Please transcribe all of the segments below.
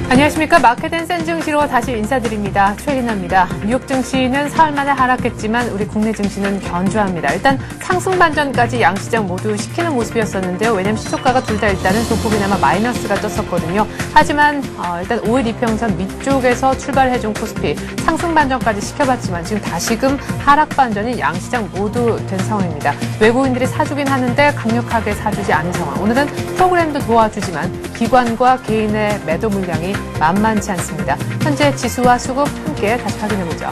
안녕하십니까. 마켓앤 센 증시로 다시 인사드립니다. 최리나입니다. 뉴욕 증시는 사흘 만에 하락했지만 우리 국내 증시는 견조합니다. 일단 상승 반전까지 양시장 모두 시키는 모습이었었는데요. 왜냐하면 시초가가 둘 다 일단은 조폭이나마 마이너스가 떴었거든요. 하지만 일단 5일 이평선 밑쪽에서 출발해준 코스피 상승 반전까지 시켜봤지만 지금 다시금 하락 반전이 양시장 모두 된 상황입니다. 외국인들이 사주긴 하는데 강력하게 사주지 않은 상황. 오늘은 프로그램도 도와주지만 기관과 개인의 매도 물량이 만만치 않습니다. 현재 지수와 수급 함께 다시 확인해보죠.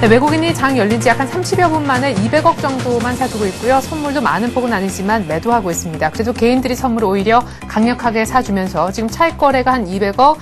네, 외국인이 장 열린 지 약 한 30여 분 만에 200억 정도만 사두고 있고요. 선물도 많은 폭은 아니지만 매도하고 있습니다. 그래도 개인들이 선물 오히려 강력하게 사주면서 지금 차익 거래가 한 200억,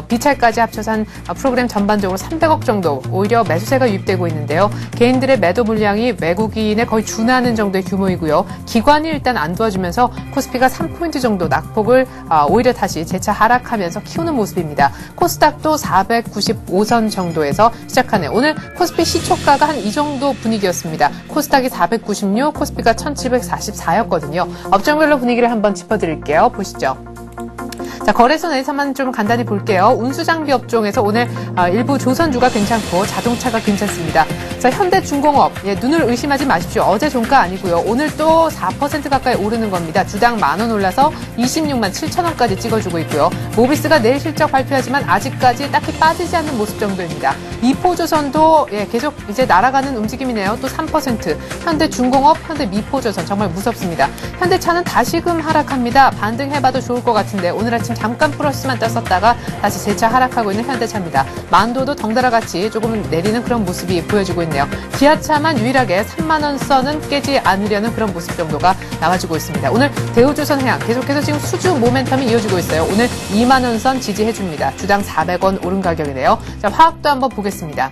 비차익까지 합쳐서 한 프로그램 전반적으로 300억 정도 오히려 매수세가 유입되고 있는데요. 개인들의 매도 물량이 외국인에 거의 준하는 정도의 규모이고요. 기관이 일단 안 도와주면서 코스피가 3포인트 정도 낙폭을 오히려 다시 재차 하락하면서 키우는 모습입니다. 코스닥도 495선 정도에서 시작하네요. 오늘 코스피 시초가가 한 이 정도 분위기였습니다. 코스닥이 496, 코스피가 1744였거든요. 업종별로 분위기를 한번 짚어드릴게요. 보시죠. 자, 거래소 내에서만 좀 간단히 볼게요. 운수장비 업종에서 오늘 일부 조선주가 괜찮고 자동차가 괜찮습니다. 자, 현대중공업, 눈을 의심하지 마십시오. 어제 종가 아니고요. 오늘 또 4% 가까이 오르는 겁니다. 주당 10,000원 올라서 26만 7천원까지 찍어주고 있고요. 모비스가 내일 실적 발표하지만 아직까지 딱히 빠지지 않는 모습 정도입니다. 이포조선도 계속 이제 날아가는 움직임이네요. 또 3%. 현대중공업, 현대미포조선 정말 무섭습니다. 현대차는 다시금 하락합니다. 반등해봐도 좋을 것 같은데 오늘 아침 잠깐 플러스만 떴었다가 다시 재차 하락하고 있는 현대차입니다. 만도도 덩달아 같이 조금 내리는 그런 모습이 보여지고 있네요. 기아차만 유일하게 3만 원 선은 깨지 않으려는 그런 모습 정도가 나와주고 있습니다. 오늘 대우조선해양 계속해서 지금 수주 모멘텀이 이어지고 있어요. 오늘 2만 원 선 지지해줍니다. 주당 400원 오른 가격이네요. 자, 화학도 한번 보겠습니다.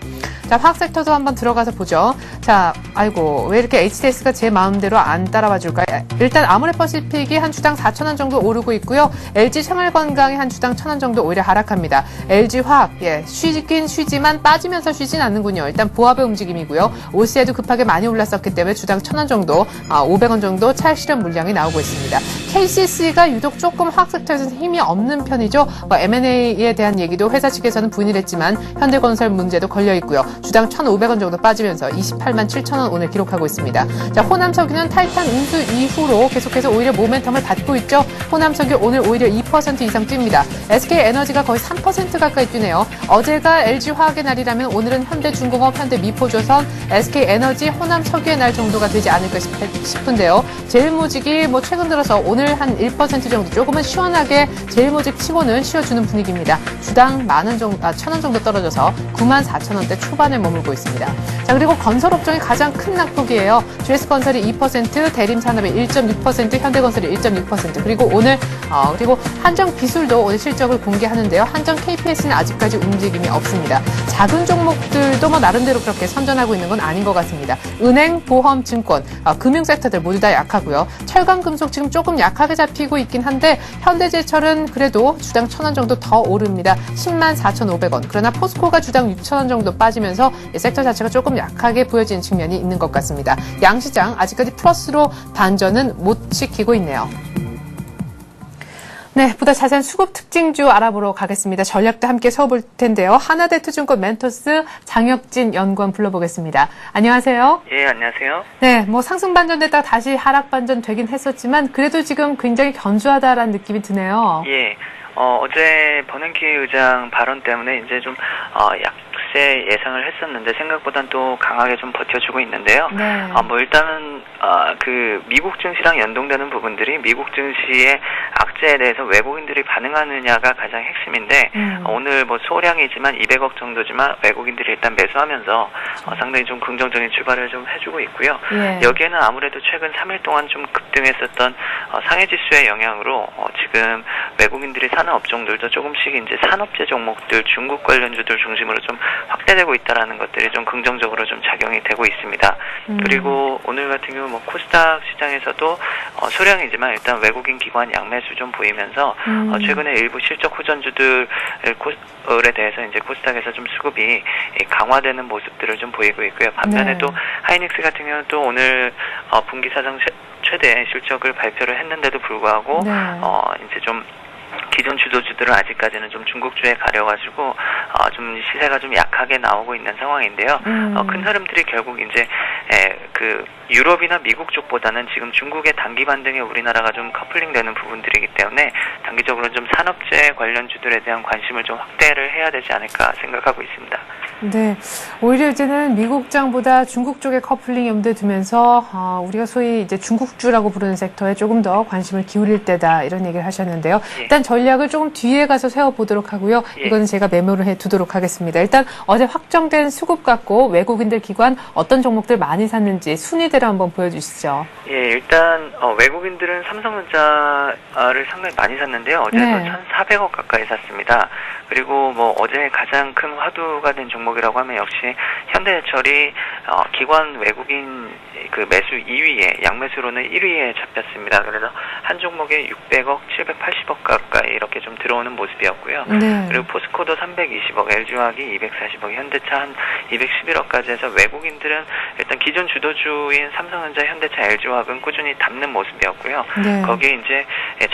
자, 화학 섹터도 한번 들어가서 보죠. 자, 아이고, 왜 이렇게 HTS가 제 마음대로 안 따라와 줄까요? 일단 아모레퍼시픽이 한 주당 4,000원 정도 오르고 있고요. LG 생활건강이 한 주당 1,000원 정도 오히려 하락합니다. LG화학, 쉬긴 쉬지만 빠지면서 쉬진 않는군요. 일단 보합의 움직임이고요. OCI도 급하게 많이 올랐었기 때문에 주당 1,000원 정도, 500원 정도 차익 실현 물량이 나오고 있습니다. KCC가 유독 조금 화학 섹터에서는 힘이 없는 편이죠. M&A에 대한 얘기도 회사 측에서는 부인을 했지만 현대건설 문제도 걸려 있고요. 주당 1,500원 정도 빠지면서 28만 7천원 오늘 기록하고 있습니다. 자, 호남석유는 타이탄 운수 이후로 계속해서 오히려 모멘텀을 받고 있죠. 호남석유 오늘 오히려 2% 이상 뜁니다. SK에너지가 거의 3% 가까이 뛰네요. 어제가 LG화학의 날이라면 오늘은 현대중공업, 현대미포조선, SK에너지, 호남석유의 날 정도가 되지 않을까 싶은데요. 제일모직이 최근 들어서 오늘 한 1% 정도 조금은 시원하게 제일모직 치고는 쉬어주는 분위기입니다. 주당 1,000원 정도 떨어져서 94,000원대 초반에 머물고 있습니다. 자, 그리고 건설업종이 가장 큰 낙폭이에요. GS건설이 2%, 대림산업이 1.6%, 현대건설이 1.6%, 그리고 오늘 그리고 한정비술도 오늘 실적을 공개하는데요. 한정 KPS는 아직까지 움직임이 없습니다. 작은 종목들도 나름대로 그렇게 선전하고 있는 건 아닌 것 같습니다. 은행, 보험, 증권, 금융 섹터들 모두 다 약하고요. 철강, 금속 지금 조금 약하게 잡히고 있긴 한데 현대제철은 그래도 주당 1,000원 정도 더 오릅니다. 10만 4,500원. 그러나 포스코가 주당 6,000원 정도 빠지면서 섹터 자체가 조금 약하게 보여지는 측면이 있는 것 같습니다. 양시장 아직까지 플러스로 반전은 못 지키고 있네요. 네, 보다 자세한 수급 특징주 알아보러 가겠습니다. 전략도 함께 세워볼 텐데요. 하나대투증권 멘토스 장혁진 연구원 불러보겠습니다. 안녕하세요. 예, 안녕하세요. 네, 상승 반전 됐다가 다시 하락 반전 되긴 했었지만 그래도 지금 굉장히 견조하다라는 느낌이 드네요. 예, 어제 버냉키 의장 발언 때문에 이제 좀 약세 예상을 했었는데 생각보단 또 강하게 좀 버텨주고 있는데요. 네. 일단은 그 미국 증시랑 연동되는 부분들이 미국 증시의 악재에 대해서 외국인들이 반응하느냐가 가장 핵심인데 오늘 소량이지만 200억 정도지만 외국인들이 일단 매수하면서 상당히 좀 긍정적인 출발을 좀 해주고 있고요. 예. 여기에는 아무래도 최근 3일 동안 좀 급등했었던 상해지수의 영향으로 지금 외국인들이 사는 업종들도 조금씩 이제 산업재 종목들, 중국 관련주들 중심으로 좀 확대되고 있다라는 것들이 좀 긍정적으로 좀 작용이 되고 있습니다. 그리고 오늘 같은 경우 코스닥 시장에서도 소량이지만 일단 외국인 기관 양매수 좀 보이면서 최근에 일부 실적 후전주들에 대해서 이제 코스닥에서 좀 수급이 강화되는 모습들을 좀 보이고 있고요. 반면에 네. 또 하이닉스 같은 경우는 또 오늘 분기 사상 최대 실적을 발표를 했는데도 불구하고 네. 이제 좀 기존 주도주들은 아직까지는 좀 중국주에 가려가지고 좀 시세가 좀 약하게 나오고 있는 상황인데요. 큰 흐름들이 결국 이제 그 유럽이나 미국 쪽보다는 지금 중국의 단기 반등에 우리나라가 좀 커플링되는 부분들이기 때문에 단기적으로 좀 산업재 관련주들에 대한 관심을 좀 확대를 해야 되지 않을까 생각하고 있습니다. 네, 오히려 이제는 미국장보다 중국 쪽의 커플링 염두에 두면서 우리가 소위 이제 중국주라고 부르는 섹터에 조금 더 관심을 기울일 때다 이런 얘기를 하셨는데요. 일단 전략을 조금 뒤에 가서 세워보도록 하고요. 이거는 제가 메모를 해두도록 하겠습니다. 일단 어제 확정된 수급 갖고 외국인들 기관 어떤 종목들 많이 샀는지 순위대로 한번 보여주시죠. 예, 일단 외국인들은 삼성전자를 상당히 많이 샀는데요. 어제도 1,400억 가까이 샀습니다. 그리고 뭐 어제 가장 큰 화두가 된 종목이라고 하면 역시 현대해철이 기관 외국인 그 매수 2위에 양매수로는 1위에 잡혔습니다. 그래서 한 종목에 600억, 780억 가까이 이렇게 좀 들어오는 모습이었고요. 그리고 포스코도 320억, LG화학이 240억, 현대차 한 211억까지 해서 외국인들은 일단 기존 주도주인 삼성전자, 현대차, LG화학은 꾸준히 담는 모습이었고요. 거기에 이제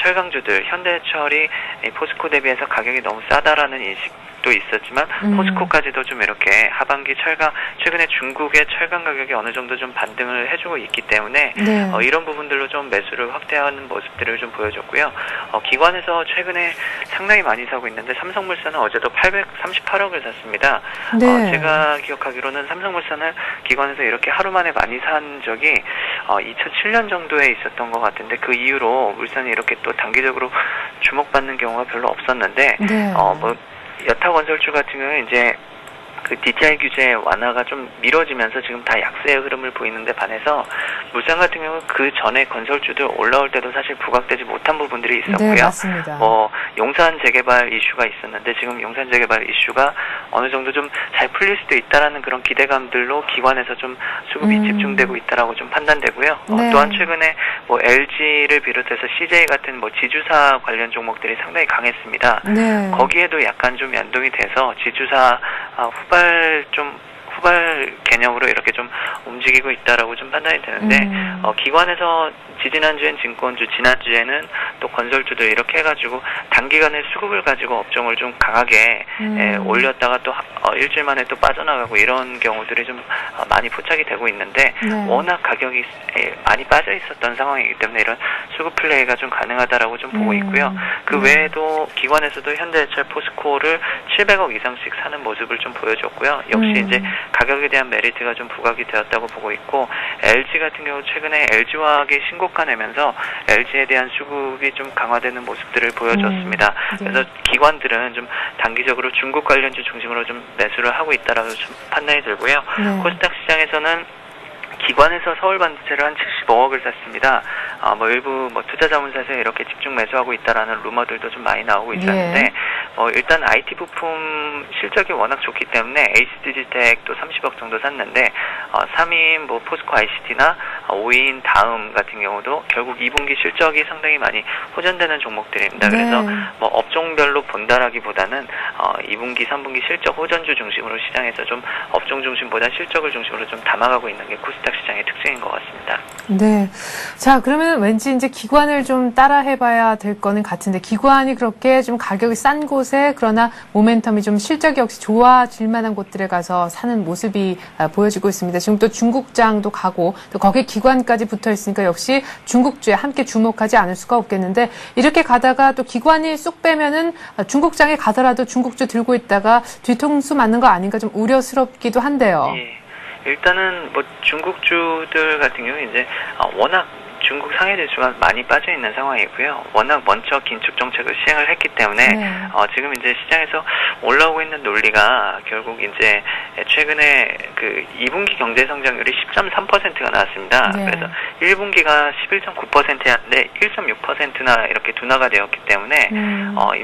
철강주들, 현대철이 포스코 대비해서 가격이 너무 싸다라는 인식도 있었지만 포스코까지도 좀 이렇게 하반기 철강, 최근에 중국의 철강 가격이 어느 정도 좀 반등을 해주고 있기 때문에 이런 부분들로 좀 매수를 확대하는 모습들을 좀 보여줬고요. 기관에서 최근에 상당히 많이 사고 있는데 삼성물산은 어제도 838억을 샀습니다. 제가 기억하기로는 삼성물산을 기관에서 이렇게 하루 만에 많이 산 적이 2007년 정도에 있었던 것 같은데 그 이후로 물산이 이렇게 또 단기적으로 주목받는 경우가 별로 없었는데 뭐 여타건설주 같은 경우는 이제 그 DTI 규제 완화가 좀 미뤄지면서 지금 다 약세의 흐름을 보이는데 반해서 물산 같은 경우는 그 전에 건설주들 올라올 때도 사실 부각되지 못한 부분들이 있었고요. 네, 맞습니다. 뭐 용산 재개발 이슈가 있었는데 지금 용산 재개발 이슈가 어느 정도 좀 잘 풀릴 수도 있다라는 그런 기대감들로 기관에서 좀 수급이 집중되고 있다라고 좀 판단되고요. 또한 최근에 뭐 LG를 비롯해서 CJ 같은 뭐 지주사 관련 종목들이 상당히 강했습니다. 거기에도 약간 좀 연동이 돼서 지주사 후발 개념으로 이렇게 좀 움직이고 있다라고 좀 판단이 되는데 기관에서 지지난주엔 증권주, 지난주에는 또 건설주들 이렇게 해가지고 단기간에 수급을 가지고 업종을 좀 강하게 올렸다가 또 일주일 만에 또 빠져나가고 이런 경우들이 좀 많이 포착이 되고 있는데 워낙 가격이 많이 빠져 있었던 상황이기 때문에 이런 수급 플레이가 좀 가능하다라고 좀 보고 있고요. 그 외에도 기관에서도 현대해철, 포스코를 700억 이상씩 사는 모습을 좀 보여줬고요. 역시 이제 가격에 대한 메리트가 좀 부각이 되었다고 보고 있고 LG 같은 경우 최근에 LG화학이 신고가 내면서 LG에 대한 수급이 좀 강화되는 모습들을 보여줬습니다. 그래서 기관들은 좀 단기적으로 중국 관련주 중심으로 좀 매수를 하고 있다라고 좀 판단이 들고요. 코스닥 시장에서는 기관에서 서울반도체를 한 75억을 샀습니다. 뭐 일부 뭐 투자자문사에서 이렇게 집중 매수하고 있다라는 루머들도 좀 많이 나오고 있었는데 일단 IT 부품 실적이 워낙 좋기 때문에 HD디텍도 30억 정도 샀는데 3위인 뭐 포스코 ICT나 5위인 다음 같은 경우도 결국 2분기 실적이 상당히 많이 호전되는 종목들입니다. 그래서 뭐 업종별로 본다라기보다는 2분기, 3분기 실적 호전주 중심으로 시장에서 좀 업종 중심보다 실적을 중심으로 좀 담아가고 있는 게 코스닥 시장의 특징인 것 같습니다. 네. 자, 그러면 왠지 이제 기관을 좀 따라 해봐야 될 거는 같은데 기관이 그렇게 좀 가격이 싼 곳에 그러나 모멘텀이 좀 실적이 역시 좋아질 만한 곳들에 가서 사는 모습이 보여지고 있습니다. 지금 또 중국장도 가고 또 거기에 기관까지 붙어 있으니까 역시 중국주에 함께 주목하지 않을 수가 없겠는데 이렇게 가다가 또 기관이 쑥 빼면은 중국장에 가더라도 중국주 들고 있다가 뒤통수 맞는 거 아닌가 좀 우려스럽기도 한데요. 일단은 뭐 중국주들 같은 경우 이제 워낙 중국 상해 지수가 많이 빠져 있는 상황이고요. 워낙 먼저 긴축 정책을 시행을 했기 때문에 지금 이제 시장에서 올라오고 있는 논리가 결국 이제 최근에 그 2분기 경제 성장률이 10.3%가 나왔습니다. 그래서 1분기가 11.9%였는데 1.6%나 이렇게 둔화가 되었기 때문에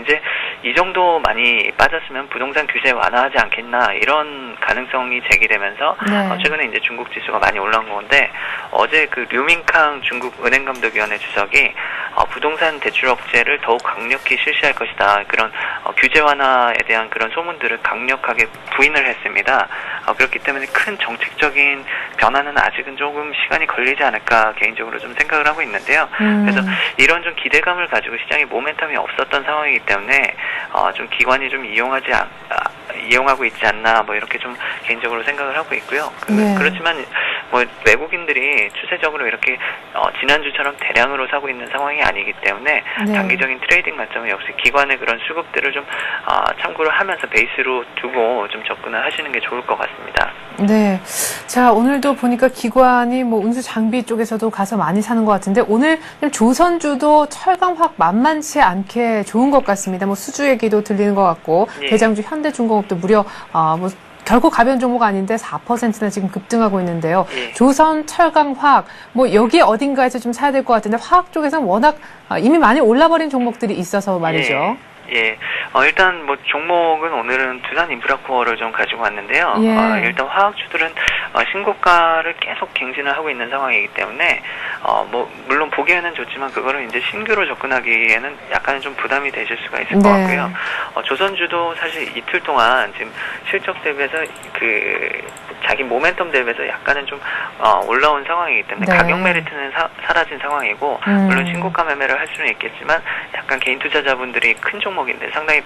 이제 이 정도 많이 빠졌으면 부동산 규제 완화하지 않겠나 이런 가능성이 제기되면서 최근에 이제 중국 지수가 많이 올라온 건데 어제 그 류밍캉 중국 은행감독위원회 주석이 부동산 대출 억제를 더욱 강력히 실시할 것이다. 그런 규제 완화에 대한 그런 소문들을 강력하게 부인을 했습니다. 그렇기 때문에 큰 정책적인 변화는 아직은 조금 시간이 걸리지 않을까 개인적으로 좀 생각을 하고 있는데요. 그래서 이런 좀 기대감을 가지고 시장에 모멘텀이 없었던 상황이기 때문에 좀 기관이 좀 이용하고 있지 않나 뭐 이렇게 좀 개인적으로 생각을 하고 있고요. 그렇지만 뭐 외국인들이 추세적으로 이렇게 지난주처럼 대량으로 사고 있는 상황이 아니기 때문에 단기적인 트레이딩 관점은 역시 기관의 그런 수급들을 좀 참고를 하면서 베이스로 두고 좀 접근을 하시는 게 좋을 것 같습니다. 네. 자, 오늘도 보니까 기관이 뭐 운수 장비 쪽에서도 가서 많이 사는 것 같은데 오늘 조선주도 철강화학 만만치 않게 좋은 것 같습니다. 뭐 수주 얘기도 들리는 것 같고 대장주 현대중공업도 무려 뭐 결코 가벼운 종목 아닌데 4%나 지금 급등하고 있는데요. 조선, 철강, 화학 뭐 여기 어딘가에서 좀 사야 될 것 같은데 화학 쪽에서는 워낙 이미 많이 올라버린 종목들이 있어서 말이죠. 일단 뭐 종목은 오늘은 두산 인프라코어를 좀 가지고 왔는데요. 일단 화학주들은 신고가를 계속 갱신을 하고 있는 상황이기 때문에 뭐 물론 보기에는 좋지만 그거를 이제 신규로 접근하기에는 약간은 좀 부담이 되실 수가 있을 것 같고요. 조선주도 사실 이틀 동안 지금 실적 대비해서 자기 모멘텀 대비해서 약간은 좀 올라온 상황이기 때문에 가격 메리트는 사라진 상황이고 물론 신고가 매매를 할 수는 있겠지만 약간 개인 투자자분들이 큰 종목인데 상당히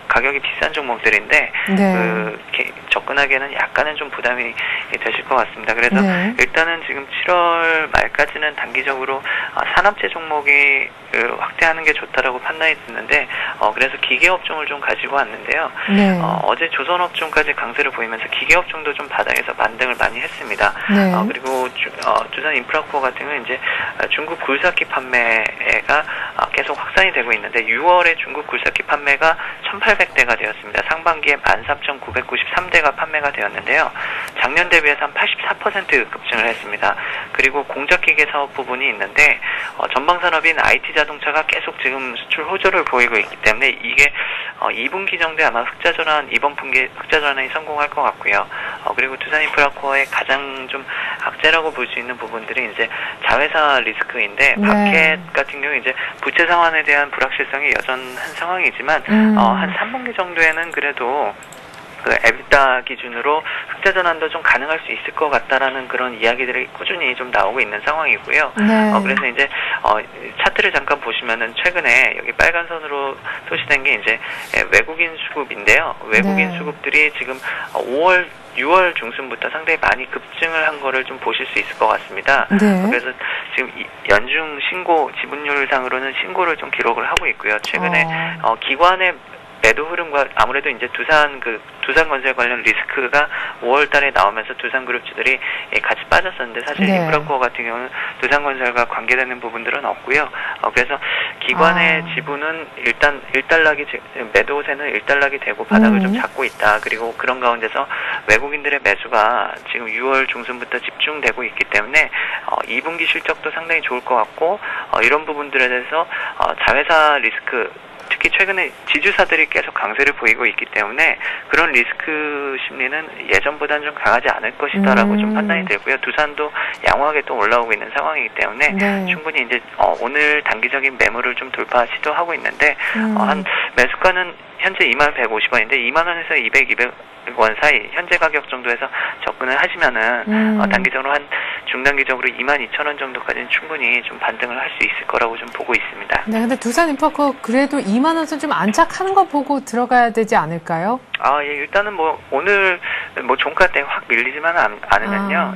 가격이 비싼 종목들인데 접근하기에는 약간은 좀 부담이 되실 것 같습니다. 그래서 일단은 지금 7월 말까지는 단기적으로 산업재 종목이 확대하는 게 좋다라고 판단이 드는데 그래서 기계업종을 좀 가지고 왔는데요. 어제 조선업종까지 강세를 보이면서 기계업종도 좀 바닥에서 반등을 많이 했습니다. 그리고 두산 인프라코어 같은 경우는 이제 중국 굴삭기 판매가 계속 확산이 되고 있는데 6월에 중국 굴삭기 판매가 1,800대가 되었습니다. 상반기에 13,993대가 판매가 되었는데요. 작년 대비해서 한 84% 급증을 했습니다. 그리고 공작기계 사업 부분이 있는데 전방산업인 IT 자동차가 계속 지금 수출 호조를 보이고 있기 때문에 이게 2분기 정도에 아마 이번 분기에 흑자전환이 성공할 것 같고요. 그리고 두산 인프라코어의 가장 좀 악재라고 볼 수 있는 부분들이 이제 자회사 리스크인데 마켓 같은 경우 이제 부채 상환에 대한 불확실성이 여전한 상황이지만 한 3분기 정도에는 그래도 에비타 기준으로 흑자 전환도 좀 가능할 수 있을 것 같다라는 그런 이야기들이 꾸준히 좀 나오고 있는 상황이고요. 그래서 이제 차트를 잠깐 보시면은 최근에 여기 빨간 선으로 표시된 게 이제 외국인 수급인데요. 외국인 수급들이 지금 6월 중순부터 상당히 많이 급증을 한 거를 좀 보실 수 있을 것 같습니다. 그래서 지금 연중 신고 지분율상으로는 신고를 좀 기록을 하고 있고요. 최근에 기관의 매도 흐름과 아무래도 이제 두산건설 관련 리스크가 5월달에 나오면서 두산그룹주들이 같이 빠졌었는데 사실 인프라코어 같은 경우는 두산건설과 관계되는 부분들은 없고요. 그래서 기관의 지분은 일단 매도세는 일단락이 되고 바닥을 좀 잡고 있다. 그리고 그런 가운데서 외국인들의 매수가 지금 6월 중순부터 집중되고 있기 때문에 2분기 실적도 상당히 좋을 것 같고 이런 부분들에 대해서 자회사 리스크 특히 최근에 지주사들이 계속 강세를 보이고 있기 때문에 그런 리스크 심리는 예전보다는 좀 강하지 않을 것이다라고 좀 판단이 되고요. 두산도 양호하게 또 올라오고 있는 상황이기 때문에 충분히 이제 오늘 단기적인 매물을 좀 돌파 시도하고 있는데 한 매수가는 현재 2150원인데 2만원에서 200원 사이 현재 가격 정도에서 접근을 하시면은 단기적으로 한 중단기적으로 22,000원 정도까지는 충분히 좀 반등을 할 수 있을 거라고 좀 보고 있습니다. 네, 근데 두산 인프라코어 그래도 2만 원 선 좀 안착하는 거 보고 들어가야 되지 않을까요? 일단은 뭐 오늘 뭐 종가 때 확 밀리지만 않으면요.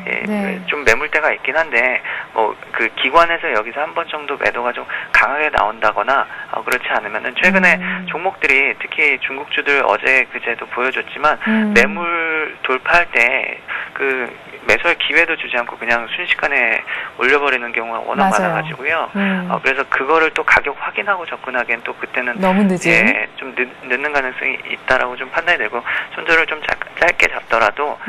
좀 매물대가 있긴 한데 뭐 그 기관에서 여기서 한 번 정도 매도가 좀 강하게 나온다거나 그렇지 않으면은 최근에 종목들이 특히 중국주들 어제 그제도 보여줬지만 매물 돌파할 때 매수할 기회도 주지 않고 그냥 순식간에 올려버리는 경우가 워낙 많아가지고요. 그래서 그거를 또 가격 확인하고 접근하기엔 또 그때는 너무 늦은 좀 늦는 가능성이 있다라고 좀 판단이 되고 손절을 좀 짧게 잡더라도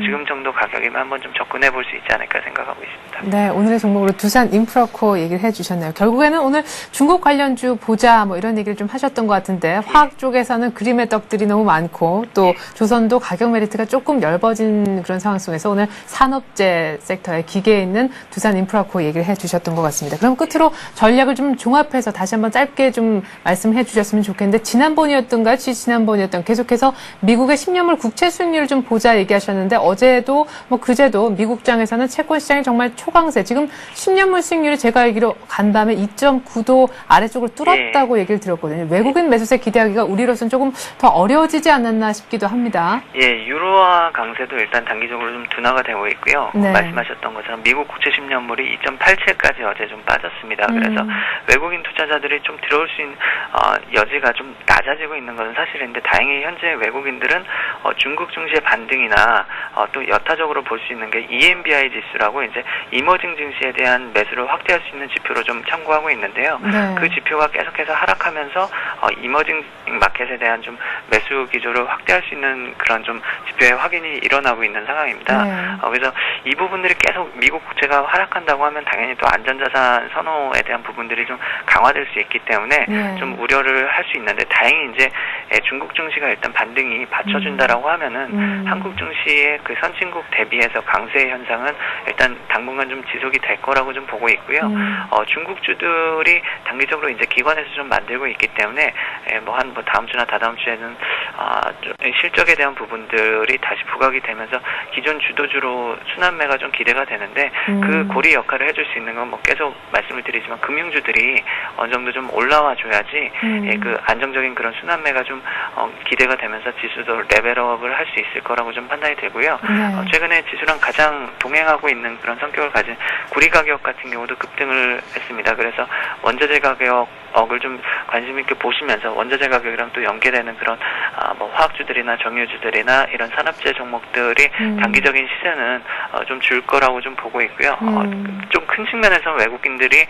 지금 정도 가격이면 한번 좀 접근해 볼 수 있지 않을까 생각하고 있습니다. 네, 오늘의 종목으로 두산 인프라코어 얘기를 해주셨네요. 결국에는 오늘 중국 관련주 보자 뭐 이런 얘기를 좀 하셨던 것 같은데 화학 쪽에서는 그림의 떡들이 너무 많고 또 조선도 가격 메리트가 조금 넓어진 그런 상황 속에서 오늘 산업재 섹터의 기계에 있는 두산 인프라코어 얘기를 해주셨던 것 같습니다. 그럼 끝으로 전략을 좀 종합해서 다시 한번 짧게 좀 말씀해 주셨으면 좋겠는데 지난번이었던가요? 계속해서 미국의 10년물 국채 수익률을 좀 보자 얘기하셨는데 어제도 뭐 그제도 미국장에서는 채권 시장이 정말 초강세. 지금 10년물 수익률이 제가 알기로 간밤에 2.9도 아래쪽을 뚫었다고 얘기를 들었거든요. 외국인 매수세 기대하기가 우리로서는 조금 더 어려워지지 않았나 싶기도 합니다. 예, 유로화 강세도 일단 단기적으로 좀 둔화가 되고 있고요. 네. 말씀하셨던 것처럼 미국 국채 10년물이 2.87까지 어제 좀 빠졌습니다. 그래서 외국인 투자자들이 좀 들어올 수 있는 여지가 좀 낮아지고 있는 것은 사실인데 다행히 현재 외국인들은 중국 증시의 반등이나 또 여타적으로 볼 수 있는 게 EMBI 지수라고 이제 이머징 증시에 대한 매수를 확대할 수 있는 지표로 좀 참고하고 있는데요. 네. 그 지표가 계속해서 하락하면서 이머징 마켓에 대한 좀 매수 기조를 확대할 수 있는 그런 좀 지표의 확인이 일어나고 있는 상황입니다. 네. 그래서 이 부분들이 계속 미국 국채가 하락한다고 하면 당연히 또 안전자산 선호에 대한 부분들이 좀 강화될 수 있기 때문에 네. 좀 우려를 할 수 있는데 다행히 이제 중국 증시가 일단 반등이 받쳐준다라고 하면은 한국 증시의 그 선진국 대비해서 강세 현상은 일단 당분간 좀 지속이 될 거라고 좀 보고 있고요. 중국주들이 단기적으로 이제 기관에서 좀 만들고 있기 때문에 뭐 다음 주나 다다음 주에는 실적에 대한 부분들이 다시 부각이 되면서 기존 주도주로 순환매가 좀 기대가 되는데 그 고리 역할을 해줄 수 있는 건 뭐 계속 말씀을 드리지만 금융주들이 어느 정도 좀 올라와 줘야지 그 안정적인 그런 순환매가 좀 기대가 되면서 지수도 레벨업을 할 수 있을 거라고 좀 판단이 되고요. 네. 최근에 지수랑 가장 동행하고 있는 그런 성격을 가진 구리 가격 같은 경우도 급등을 했습니다. 그래서 원자재 가격을 좀 관심 있게 보시면서 원자재 가격이랑 또 연계되는 그런 뭐 화학주들이나 정유주들이나 이런 산업재 종목들이 단기적인 시세는 좀 줄 거라고 좀 보고 있고요. 좀 큰 측면에서 외국인들이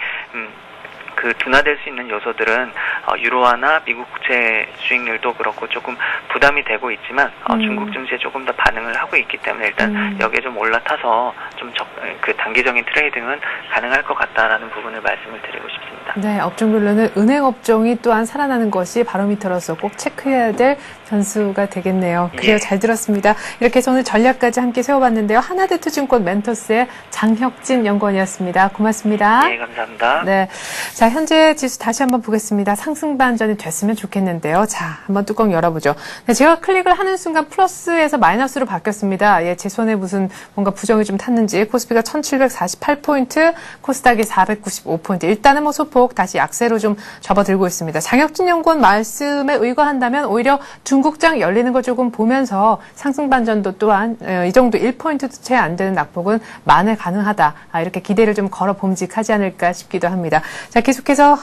그 둔화될 수 있는 요소들은 유로화나 미국 국채 수익률도 그렇고 조금 부담이 되고 있지만 중국 증시에 조금 더 반응을 하고 있기 때문에 일단 여기에 좀 올라타서 좀 그 단기적인 트레이딩은 가능할 것 같다라는 부분을 말씀을 드리고 싶습니다. 네, 업종별로는 은행 업종이 또한 살아나는 것이 바로미터로서 꼭 체크해야 될 변수가 되겠네요. 그래요, 예. 잘 들었습니다. 이렇게 해서 오늘 전략까지 함께 세워봤는데요. 하나대투증권 멘토스의 장혁진 연구원이었습니다. 고맙습니다. 네, 감사합니다. 네, 자 현재 지수 다시 한번 보겠습니다. 상승 반전이 됐으면 좋겠는데요. 자, 한번 뚜껑 열어보죠. 네, 제가 클릭을 하는 순간 플러스에서 마이너스로 바뀌었습니다. 예, 제 손에 무슨 뭔가 부정이 좀 탔는지 코스피가 1748포인트, 코스닥이 495포인트. 일단은 뭐 소폭 다시 약세로 좀 접어들고 있습니다. 장혁진 연구원 말씀에 의거한다면 오히려 중국장 열리는 걸 조금 보면서 상승 반전도 또한 이 정도 1포인트도 채 안 되는 낙폭은 만회 가능하다. 이렇게 기대를 좀 걸어 봄직하지 않을까 싶기도 합니다. 자, 계속해서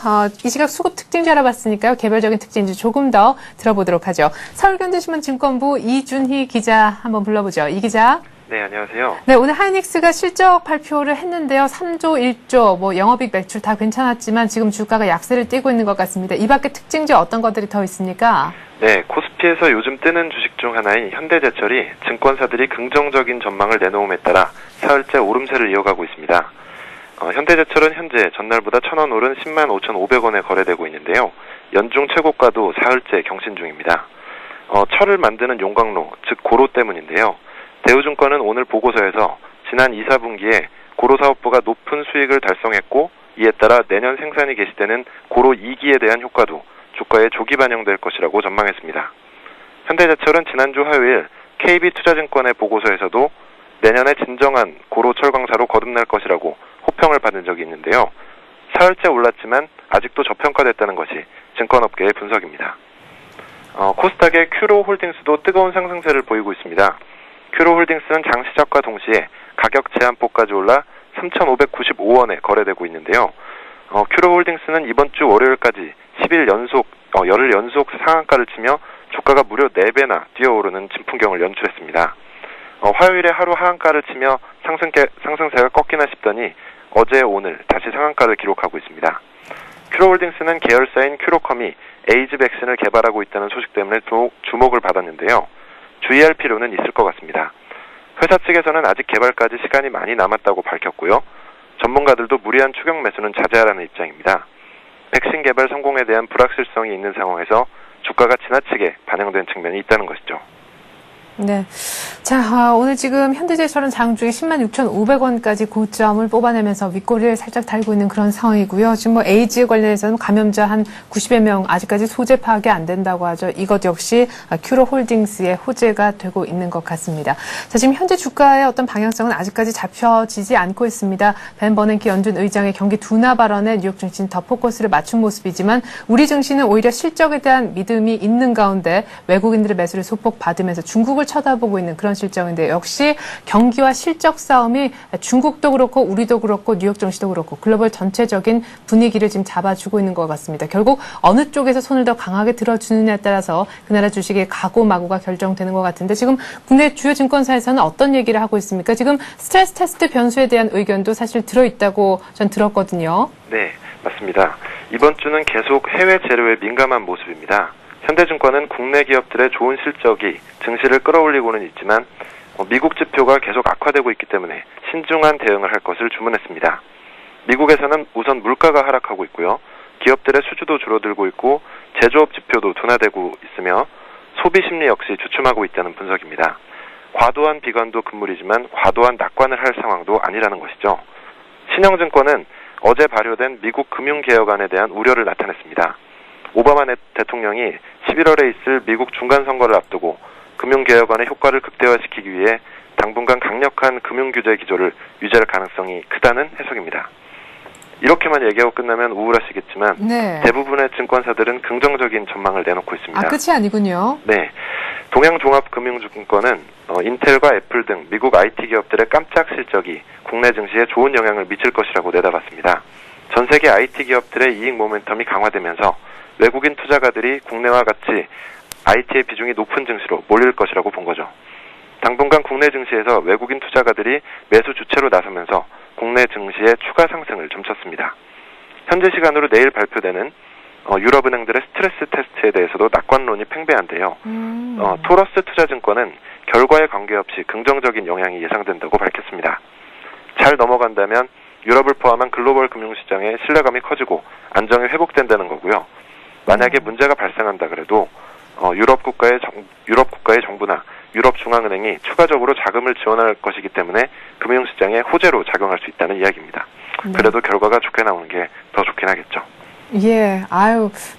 이 시각 수급 특징주 알아봤으니까요. 개별적인 특징주 조금 더 들어보도록 하죠. 서울경제신문 증권부 이준희 기자 한번 불러보죠. 이 기자. 네, 안녕하세요. 네, 오늘 하이닉스가 실적 발표를 했는데요. 3조, 1조, 뭐 영업이익 매출 다 괜찮았지만 지금 주가가 약세를 띠고 있는 것 같습니다. 이 밖에 특징주 어떤 것들이 더 있습니까? 네, 코스피에서 요즘 뜨는 주식 중 하나인 현대제철이 증권사들이 긍정적인 전망을 내놓음에 따라 사흘째 오름세를 이어가고 있습니다. 현대제철은 현재 전날보다 1,000원 오른 105,500원에 거래되고 있는데요. 연중 최고가도 사흘째 경신 중입니다. 철을 만드는 용광로, 즉 고로 때문인데요. 대우증권은 오늘 보고서에서 지난 2, 4분기에 고로사업부가 높은 수익을 달성했고 이에 따라 내년 생산이 개시되는 고로 2기에 대한 효과도 주가에 조기 반영될 것이라고 전망했습니다. 현대제철은 지난주 화요일 KB투자증권의 보고서에서도 내년에 진정한 고로 철광사로 거듭날 것이라고 호평을 받은 적이 있는데요. 사흘째 올랐지만 아직도 저평가됐다는 것이 증권업계의 분석입니다. 코스닥의 큐로홀딩스도 뜨거운 상승세를 보이고 있습니다. 큐로홀딩스는 장 시작과 동시에 가격 제한폭까지 올라 3,595원에 거래되고 있는데요. 큐로홀딩스는 이번 주 월요일까지 10일 연속 상한가를 치며 주가가 무려 4배나 뛰어오르는 진풍경을 연출했습니다. 화요일에 하루 하한가를 치며 상승세가 꺾이나 싶더니 어제 오늘 다시 상한가를 기록하고 있습니다. 큐로홀딩스는 계열사인 큐로컴이 에이즈 백신을 개발하고 있다는 소식 때문에 주목을 받았는데요. 주의할 필요는 있을 것 같습니다. 회사 측에서는 아직 개발까지 시간이 많이 남았다고 밝혔고요. 전문가들도 무리한 추격 매수는 자제하라는 입장입니다. 백신 개발 성공에 대한 불확실성이 있는 상황에서 주가가 지나치게 반영된 측면이 있다는 것이죠. 네. 자, 오늘 지금 현대제철은 장중에 106,500원까지 고점을 뽑아내면서 윗꼬리를 살짝 달고 있는 그런 상황이고요. 지금 뭐 에이즈 관련해서는 감염자 한 90여 명 아직까지 소재 파악이 안 된다고 하죠. 이것 역시 큐로홀딩스의 호재가 되고 있는 것 같습니다. 자, 지금 현재 주가의 어떤 방향성은 아직까지 잡혀지지 않고 있습니다. 벤 버냉키 연준 의장의 경기 둔화 발언에 뉴욕 증시는 더 포커스를 맞춘 모습이지만 우리 증시는 오히려 실적에 대한 믿음이 있는 가운데 외국인들의 매수를 소폭 받으면서 중국을 쳐다보고 있는 그런 실정인데 역시 경기와 실적 싸움이 중국도 그렇고 우리도 그렇고 뉴욕 증시도 그렇고 글로벌 전체적인 분위기를 지금 잡아주고 있는 것 같습니다. 결국 어느 쪽에서 손을 더 강하게 들어주느냐에 따라서 그 나라 주식의 가고마고가 결정되는 것 같은데 지금 국내 주요 증권사에서는 어떤 얘기를 하고 있습니까? 지금 스트레스 테스트 변수에 대한 의견도 사실 들어있다고 전 들었거든요. 네, 맞습니다. 이번 주는 계속 해외 재료에 민감한 모습입니다. 현대증권은 국내 기업들의 좋은 실적이 증시를 끌어올리고는 있지만 미국 지표가 계속 악화되고 있기 때문에 신중한 대응을 할 것을 주문했습니다. 미국에서는 우선 물가가 하락하고 있고요. 기업들의 수주도 줄어들고 있고 제조업 지표도 둔화되고 있으며 소비 심리 역시 주춤하고 있다는 분석입니다. 과도한 비관도 금물이지만 과도한 낙관을 할 상황도 아니라는 것이죠. 신영증권은 어제 발효된 미국 금융개혁안에 대한 우려를 나타냈습니다. 오바마 대통령이 11월에 있을 미국 중간선거를 앞두고 금융개혁안의 효과를 극대화시키기 위해 당분간 강력한 금융규제 기조를 유지할 가능성이 크다는 해석입니다. 이렇게만 얘기하고 끝나면 우울하시겠지만 네. 대부분의 증권사들은 긍정적인 전망을 내놓고 있습니다. 아, 끝이 아니군요. 네. 동양종합금융증권은 인텔과 애플 등 미국 IT 기업들의 깜짝 실적이 국내 증시에 좋은 영향을 미칠 것이라고 내다봤습니다. 전 세계 IT 기업들의 이익 모멘텀이 강화되면서 외국인 투자가들이 국내와 같이 IT의 비중이 높은 증시로 몰릴 것이라고 본 거죠. 당분간 국내 증시에서 외국인 투자가들이 매수 주체로 나서면서 국내 증시의 추가 상승을 점쳤습니다. 현재 시간으로 내일 발표되는 유럽은행들의 스트레스 테스트에 대해서도 낙관론이 팽배한데요. 토러스 투자증권은 결과에 관계없이 긍정적인 영향이 예상된다고 밝혔습니다. 잘 넘어간다면 유럽을 포함한 글로벌 금융시장의 신뢰감이 커지고 안정이 회복된다는 거고요. 만약에 문제가 발생한다 그래도 유럽 국가의 정부나 유럽 중앙은행이 추가적으로 자금을 지원할 것이기 때문에 금융시장에 호재로 작용할 수 있다는 이야기입니다. 그래도 결과가 좋게 나오는 게 더 좋긴 하겠죠. 예,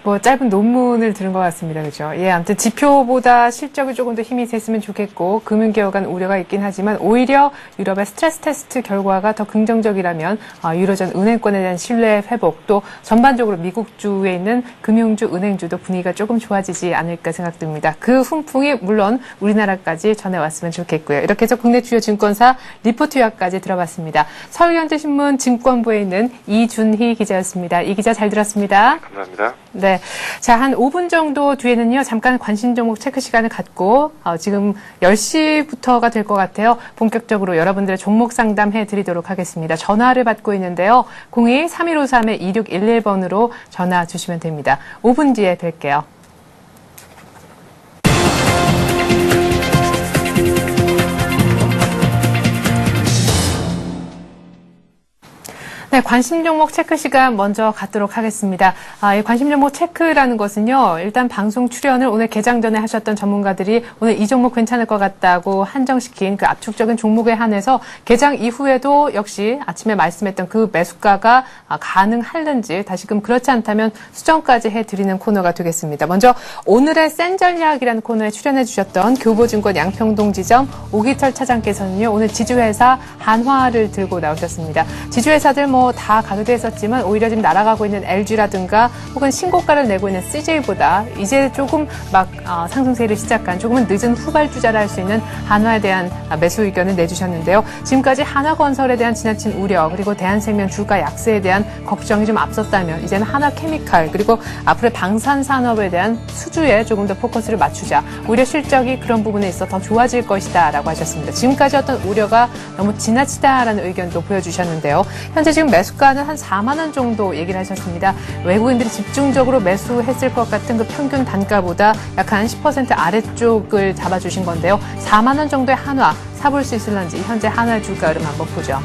뭐 짧은 논문을 들은 것 같습니다. 그죠? 예, 아무튼 지표보다 실적이 조금 더 힘이 됐으면 좋겠고, 금융개혁안 우려가 있긴 하지만, 오히려 유럽의 스트레스 테스트 결과가 더 긍정적이라면, 유로존 은행권에 대한 신뢰 회복, 또 전반적으로 미국주에 있는 금융주, 은행주도 분위기가 조금 좋아지지 않을까 생각됩니다. 그 훈풍이 물론 우리나라까지 전해왔으면 좋겠고요. 이렇게 해서 국내 주요 증권사 리포트 요약까지 들어봤습니다. 서울현대신문 증권부에 있는 이준희 기자였습니다. 이 기자 잘 들었습니다. 감사합니다. 네. 자, 한 5분 정도 뒤에는요, 잠깐 관심 종목 체크 시간을 갖고, 지금 10시부터가 될 것 같아요. 본격적으로 여러분들의 종목 상담해 드리도록 하겠습니다. 전화를 받고 있는데요. 02-3153-2611번으로 전화 주시면 됩니다. 5분 뒤에 뵐게요. 네, 관심 종목 체크 시간 먼저 갖도록 하겠습니다. 이 관심 종목 체크라는 것은요, 일단 방송 출연을 오늘 개장 전에 하셨던 전문가들이 오늘 이 종목 괜찮을 것 같다고 한정시킨 그 압축적인 종목에 한해서 개장 이후에도 역시 아침에 말씀했던 그 매수가가 가능할는지 다시금 그렇지 않다면 수정까지 해드리는 코너가 되겠습니다. 먼저 오늘의 센 전략이라는 코너에 출연해 주셨던 교보증권 양평동 지점 오기철 차장께서는요, 오늘 지주회사 한화를 들고 나오셨습니다. 지주회사들 다 가격대 했었지만 오히려 지금 날아가고 있는 LG라든가 혹은 신고가를 내고 있는 CJ보다 이제 조금 상승세를 시작한 조금은 늦은 후발주자라 할 수 있는 한화에 대한 매수 의견을 내주셨는데요. 지금까지 한화건설에 대한 지나친 우려 그리고 대한생명 주가 약세에 대한 걱정이 좀 앞섰다면 이제는 한화케미칼 그리고 앞으로 방산산업에 대한 수주에 조금 더 포커스를 맞추자. 오히려 실적이 그런 부분에 있어 더 좋아질 것이다 라고 하셨습니다. 지금까지 어떤 우려가 너무 지나치다라는 의견도 보여주셨는데요. 현재 지금 매수가는 한 4만 원 정도 얘기를 하셨습니다. 외국인들이 집중적으로 매수했을 것 같은 그 평균 단가보다 약 한 10% 아래쪽을 잡아주신 건데요. 4만 원 정도의 한화 사볼 수 있을런지 현재 한화 주가 흐름 한번 보죠.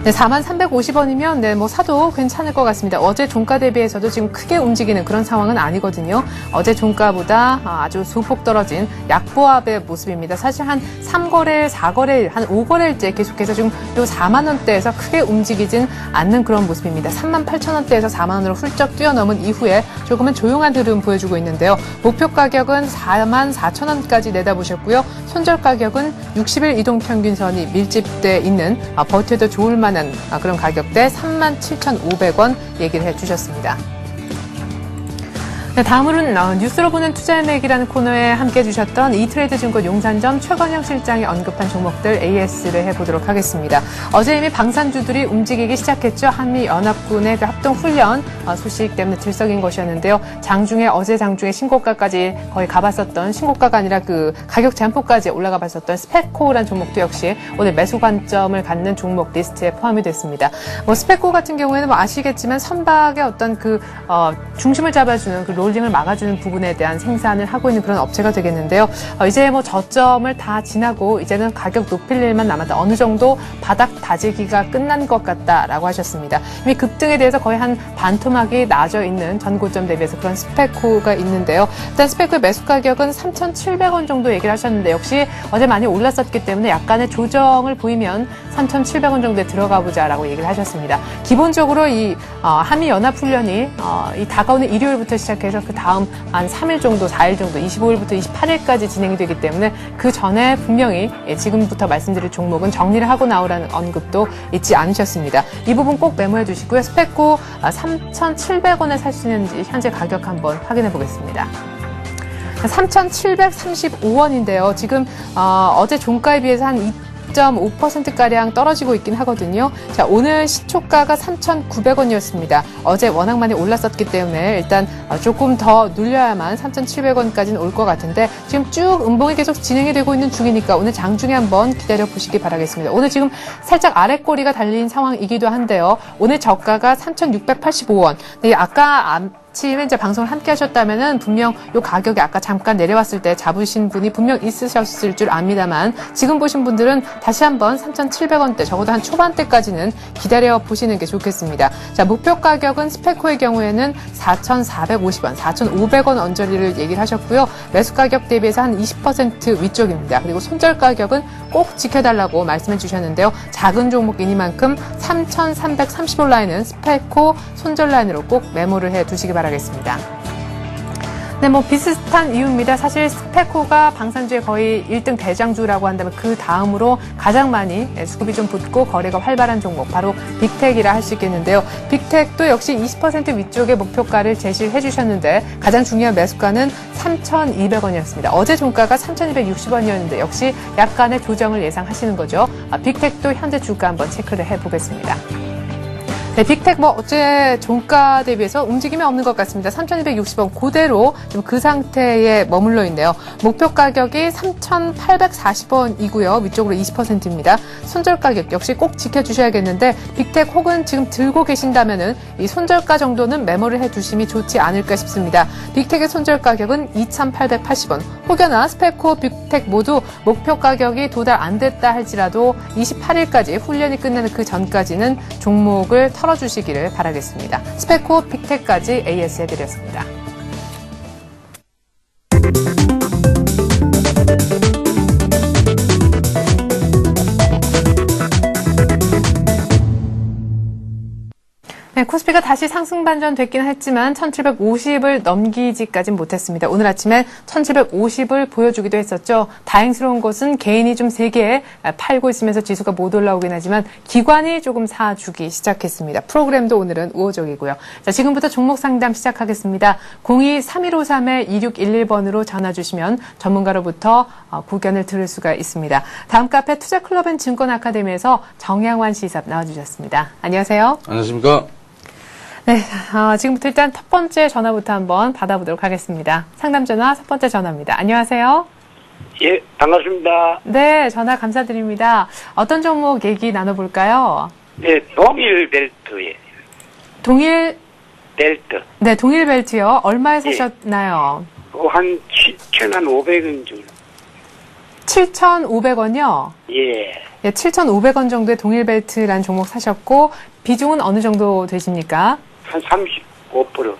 네, 4350원이면 네, 뭐 사도 괜찮을 것 같습니다. 어제 종가 대비해서도 지금 크게 움직이는 그런 상황은 아니거든요. 어제 종가보다 아주 소폭 떨어진 약보합의 모습입니다. 사실 한 3거래일, 4거래일, 한 5거래일째 계속해서 지금 요 4만 원대에서 크게 움직이진 않는 그런 모습입니다. 38,000원대에서 4만 원으로 훌쩍 뛰어넘은 이후에 조금은 조용한 흐름 보여주고 있는데요. 목표 가격은 44,000원까지 내다보셨고요. 손절 가격은 60일 이동 평균선이 밀집돼 있는 버텨도 좋을 만한 그런 가격대 37,500원 얘기를 해주셨습니다. 네, 다음으로는 뉴스로 보는 투자의맥이라는 코너에 함께해 주셨던 이트레이드 증권 용산점 최건영 실장이 언급한 종목들 AS를 해보도록 하겠습니다. 어제 이미 방산주들이 움직이기 시작했죠. 한미연합군의 그 합동훈련 소식 때문에 들썩인 것이었는데요. 어제 장중에 신고가까지 거의 가봤었던, 신고가가 아니라 그 가격 잠포까지 올라가 봤었던 스페코라는 종목도 역시 오늘 매수 관점을 갖는 종목 리스트에 포함이 됐습니다. 스페코 같은 경우에는 아시겠지만 선박의 어떤 중심을 잡아주는 그 롤링을 막아주는 부분에 대한 생산을 하고 있는 그런 업체가 되겠는데요. 이제 저점을 다 지나고 이제는 가격 높일 일만 남았다. 어느 정도 바닥 다지기가 끝난 것 같다라고 하셨습니다. 이미 급등에 대해서 거의 한 반토막이 나져 있는 전 고점 대비해서 그런 스페코가 있는데요. 일단 스페코의 매수 가격은 3,700원 정도 얘기를 하셨는데 역시 어제 많이 올랐었기 때문에 약간의 조정을 보이면 3,700원 정도에 들어가 보자라고 얘기를 하셨습니다. 기본적으로 이 한미연합훈련이 이 다가오는 일요일부터 시작해서 그 다음 한 3일 정도, 4일 정도, 25일부터 28일까지 진행이 되기 때문에 그 전에 분명히 지금부터 말씀드릴 종목은 정리를 하고 나오라는 언급도 잊지 않으셨습니다. 이 부분 꼭 메모해 주시고요. 스페코 3,700원에 살 수 있는지 현재 가격 한번 확인해 보겠습니다. 3,735원인데요. 지금 어제 종가에 비해서 한 2.5%가량 떨어지고 있긴 하거든요. 자, 오늘 시초가가 3,900원이었습니다. 어제 워낙 많이 올랐었기 때문에 일단 조금 더 눌려야만 3,700원까지는 올 것 같은데 지금 쭉 음봉이 계속 진행이 되고 있는 중이니까 오늘 장중에 한번 기다려 보시기 바라겠습니다. 오늘 지금 살짝 아랫꼬리가 달린 상황이기도 한데요. 오늘 저가가 3,685원. 네, 아까 아침에 이제 방송을 함께 하셨다면은 분명 요 가격이 아까 잠깐 내려왔을 때 잡으신 분이 분명 있으셨을 줄 압니다만 지금 보신 분들은 다시 한번 3,700원대 적어도 한 초반대까지는 기다려 보시는 게 좋겠습니다. 자, 목표 가격은 스페코의 경우에는 4,450원, 4,500원 언저리를 얘기를 하셨고요. 매수 가격 대비해서 한 20% 위쪽입니다. 그리고 손절 가격은 꼭 지켜달라고 말씀해 주셨는데요. 작은 종목이니만큼 3,330원 라인은 스페코 손절 라인으로 꼭 메모를 해 두시기 바라겠습니다. 네, 비슷한 이유입니다. 사실 스페코가 방산주의 거의 1등 대장주라고 한다면 그 다음으로 가장 많이 수급이 좀 붙고 거래가 활발한 종목, 바로 빅텍이라 할 수 있겠는데요. 빅텍도 역시 20% 위쪽의 목표가를 제시를 해주셨는데 가장 중요한 매수가는 3,200원이었습니다. 어제 종가가 3,260원이었는데 역시 약간의 조정을 예상하시는 거죠. 빅텍도 현재 주가 한번 체크를 해보겠습니다. 네, 빅텍 어제 종가 대비해서 움직임이 없는 것 같습니다. 3,260원 그대로 좀 그 상태에 머물러 있네요. 목표 가격이 3,840원이고요. 위쪽으로 20%입니다. 손절 가격 역시 꼭 지켜주셔야겠는데 빅텍 혹은 지금 들고 계신다면은 이 손절가 정도는 메모를 해두심이 좋지 않을까 싶습니다. 빅텍의 손절 가격은 2,880원. 혹여나 스페코, 빅텍 모두 목표 가격이 도달 안 됐다 할지라도 28일까지 훈련이 끝나는 그 전까지는 종목을 털어주시기를 바라겠습니다. 스페코, 빅텍까지 AS 해드렸습니다. 네, 코스피가 다시 상승 반전됐긴 했지만 1750을 넘기지까진 못했습니다. 오늘 아침에 1750을 보여주기도 했었죠. 다행스러운 것은 개인이 좀 세게 팔고 있으면서 지수가 못 올라오긴 하지만 기관이 조금 사주기 시작했습니다. 프로그램도 오늘은 우호적이고요. 자, 지금부터 종목 상담 시작하겠습니다. 02-3153-2611번으로 전화 주시면 전문가로부터 고견을 들을 수가 있습니다. 다음 카페 투자클럽 앤 증권 아카데미에서 정양환 시삽 나와주셨습니다. 안녕하세요. 안녕하십니까. 네, 지금부터 일단 첫 번째 전화부터 한번 받아보도록 하겠습니다. 상담 전화 첫 번째 전화입니다. 안녕하세요. 예, 반갑습니다. 네, 전화 감사드립니다. 어떤 종목 얘기 나눠볼까요? 네, 동일 벨트에. 동일 벨트. 네, 동일 벨트요. 얼마에 사셨나요? 한 7,500원 정도. 7,500원이요? 예. 예, 7,500원 정도의 동일벨트라는 종목 사셨고, 비중은 어느 정도 되십니까? 한 35%.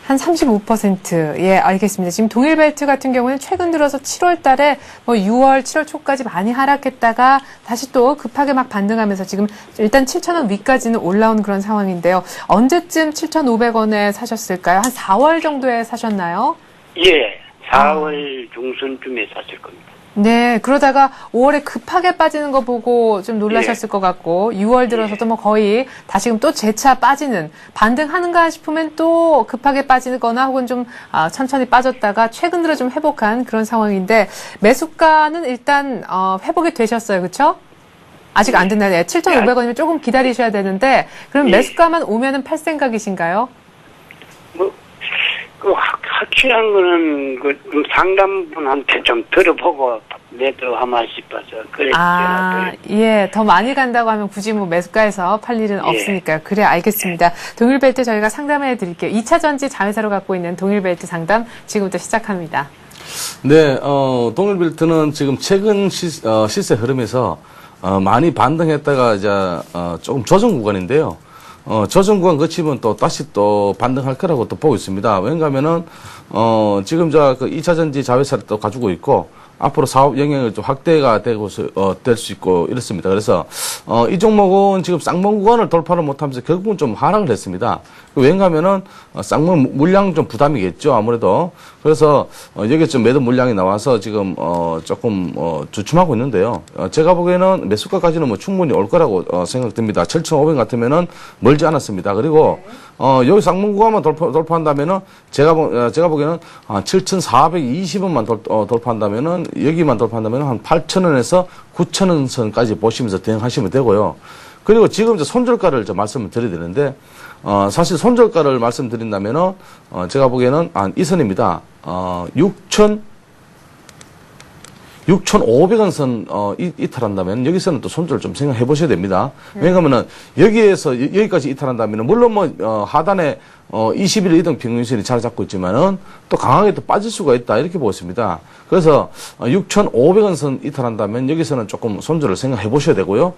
한 35%. 예, 알겠습니다. 지금 동일벨트 같은 경우는 최근 들어서 7월 달에 뭐 6월, 7월 초까지 많이 하락했다가 다시 또 급하게 막 반등하면서 지금 일단 7,000원 위까지는 올라온 그런 상황인데요. 언제쯤 7,500원에 사셨을까요? 한 4월 정도에 사셨나요? 예. 4월 중순쯤에 샀을 겁니다. 네, 그러다가 5월에 급하게 빠지는 거 보고 좀 놀라셨을 것 같고, 6월 들어서도 뭐 거의 다시금 또 재차 빠지는, 반등하는가 싶으면 또 급하게 빠지거나 혹은 좀 천천히 빠졌다가 최근 들어 좀 회복한 그런 상황인데, 매수가는 일단 회복이 되셨어요, 그렇죠? 아직 안 됐나요? 네, 7,500원이면 조금 기다리셔야 되는데, 그럼 매수가만 오면은 팔 생각이신가요? 확실한 거는 상담분한테 좀 들어보고 매도하마 싶어서 그랬죠. 예, 더 많이 간다고 하면 굳이 뭐 매수가에서 팔 일은 없으니까요. 그래, 알겠습니다. 동일벨트 저희가 상담해 드릴게요. 2차 전지 자회사로 갖고 있는 동일벨트 상담 지금부터 시작합니다. 네, 동일벨트는 지금 최근 시세 흐름에서 많이 반등했다가 이제 조금 조정 구간인데요. 조정 구간 거치면 또 다시 또 반등할 거라고 또 보고 있습니다. 왜냐하면은 지금 그 2차 전지 자회사를 또 가지고 있고 앞으로 사업 영역을 좀 확대가 되고 될 수 있고 이렇습니다. 그래서 이 종목은 지금 쌍봉 구간을 돌파를 못하면서 결국은 좀 하락을 했습니다. 왜냐하면은 쌍봉 물량 좀 부담이겠죠, 아무래도. 그래서 여기 좀 매도 물량이 나와서 지금 조금 주춤하고 있는데요. 제가 보기에는 매수가까지는 뭐 충분히 올 거라고 생각됩니다. 7,500 같으면은 멀지 않았습니다. 그리고 여기 쌍봉 구간만 돌파한다면은 제가 보기에는 7,420원만 돌파한다면은 여기만 돌파한다면 한 8,000원에서 9,000원 선까지 보시면서 대응하시면 되고요. 그리고 지금 이제 손절가를 좀 말씀을 드려야 되는데, 사실 손절가를 말씀드린다면은, 제가 보기에는 이 선입니다. 6,500원 선, 이탈한다면, 여기서는 또 손절을 좀 생각해 보셔야 됩니다. 왜냐하면은, 여기까지 이탈한다면, 물론 뭐, 하단에, 21일 이동 평균선이 자리 잡고 있지만은, 또 강하게 또 빠질 수가 있다, 이렇게 보고 있습니다. 그래서, 6,500원 선 이탈한다면, 여기서는 조금 손절을 생각해 보셔야 되고요.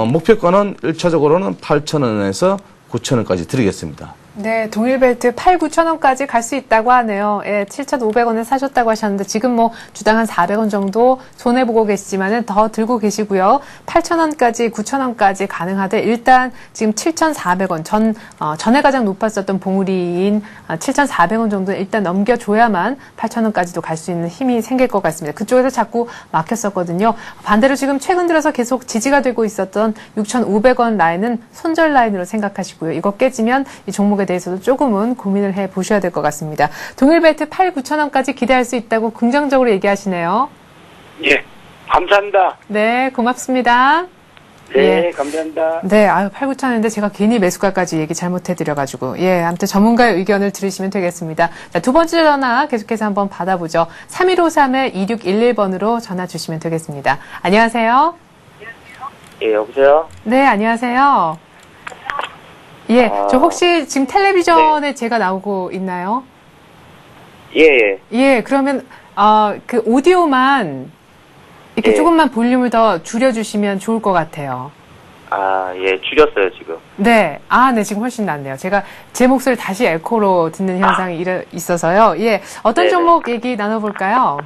목표가는 1차적으로는 8,000원에서 9,000원까지 드리겠습니다. 네, 동일벨트 8, 9,000원까지 갈 수 있다고 하네요. 예, 7,500원에 사셨다고 하셨는데 지금 뭐 주당 한 400원 정도 손해보고 계시지만은 더 들고 계시고요. 8,000원까지, 9,000원까지 가능하되 일단 지금 7,400원 전에 가장 높았었던 봉우리인 7,400원 정도 일단 넘겨줘야만 8,000원까지도 갈 수 있는 힘이 생길 것 같습니다. 그쪽에서 자꾸 막혔었거든요. 반대로 지금 최근 들어서 계속 지지가 되고 있었던 6,500원 라인은 손절 라인으로 생각하시고요. 이거 깨지면 이 종목에 대해서도 조금은 고민을 해 보셔야 될 것 같습니다. 동일벨트 8, 9,000원까지 기대할 수 있다고 긍정적으로 얘기하시네요. 예. 감사합니다. 네, 고맙습니다. 네, 예. 감사합니다. 네, 8, 9,000원인데 제가 괜히 매수가까지 얘기 잘못해드려가지고. 예, 아무튼 전문가의 의견을 들으시면 되겠습니다. 자, 두 번째 전화 계속해서 한번 받아보죠. 3153-2611번으로 전화 주시면 되겠습니다. 안녕하세요. 예, 여보세요? 네, 안녕하세요. 예, 저 혹시 지금 텔레비전에 제가 나오고 있나요? 예. 예, 그러면, 그 오디오만 이렇게 조금만 볼륨을 더 줄여주시면 좋을 것 같아요. 예, 줄였어요, 지금. 네. 네, 지금 훨씬 낫네요. 제가 제 목소리를 다시 에코로 듣는 현상이 있어서요. 예. 어떤 네네. 종목 얘기 나눠볼까요?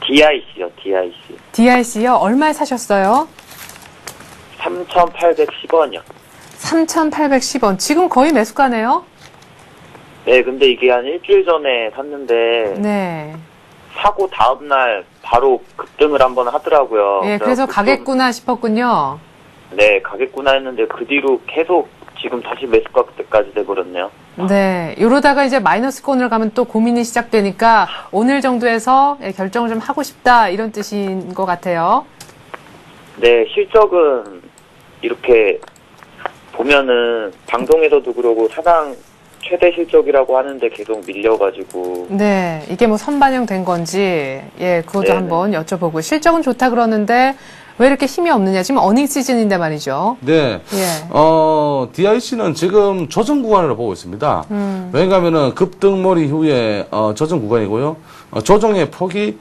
DIC요, DIC. DIC요? 얼마에 사셨어요? 3,810원이요. 3,810원. 지금 거의 매수가네요? 네, 근데 이게 한 일주일 전에 샀는데, 네. 사고 다음날 바로 급등을 한번 하더라고요. 예, 그래서 가겠구나 싶었군요. 네, 가겠구나 했는데, 그 뒤로 계속 지금 다시 매수가 그때까지 돼버렸네요. 네. 이러다가 이제 마이너스권으로 가면 또 고민이 시작되니까 오늘 정도에서 결정을 좀 하고 싶다 이런 뜻인 것 같아요. 네, 실적은 이렇게 보면은 방송에서도 그러고 사상 최대 실적이라고 하는데 계속 밀려가지고. 네. 이게 뭐 선반영된 건지, 예, 그것도 네네. 한번 여쭤보고. 실적은 좋다 그러는데, 왜 이렇게 힘이 없느냐. 지금 어닝 시즌인데 말이죠. 네. 예. DIC는 지금 조정 구간으로 보고 있습니다. 왜냐하면은 급등몰이 후에 조정 구간이고요. 조정의 폭이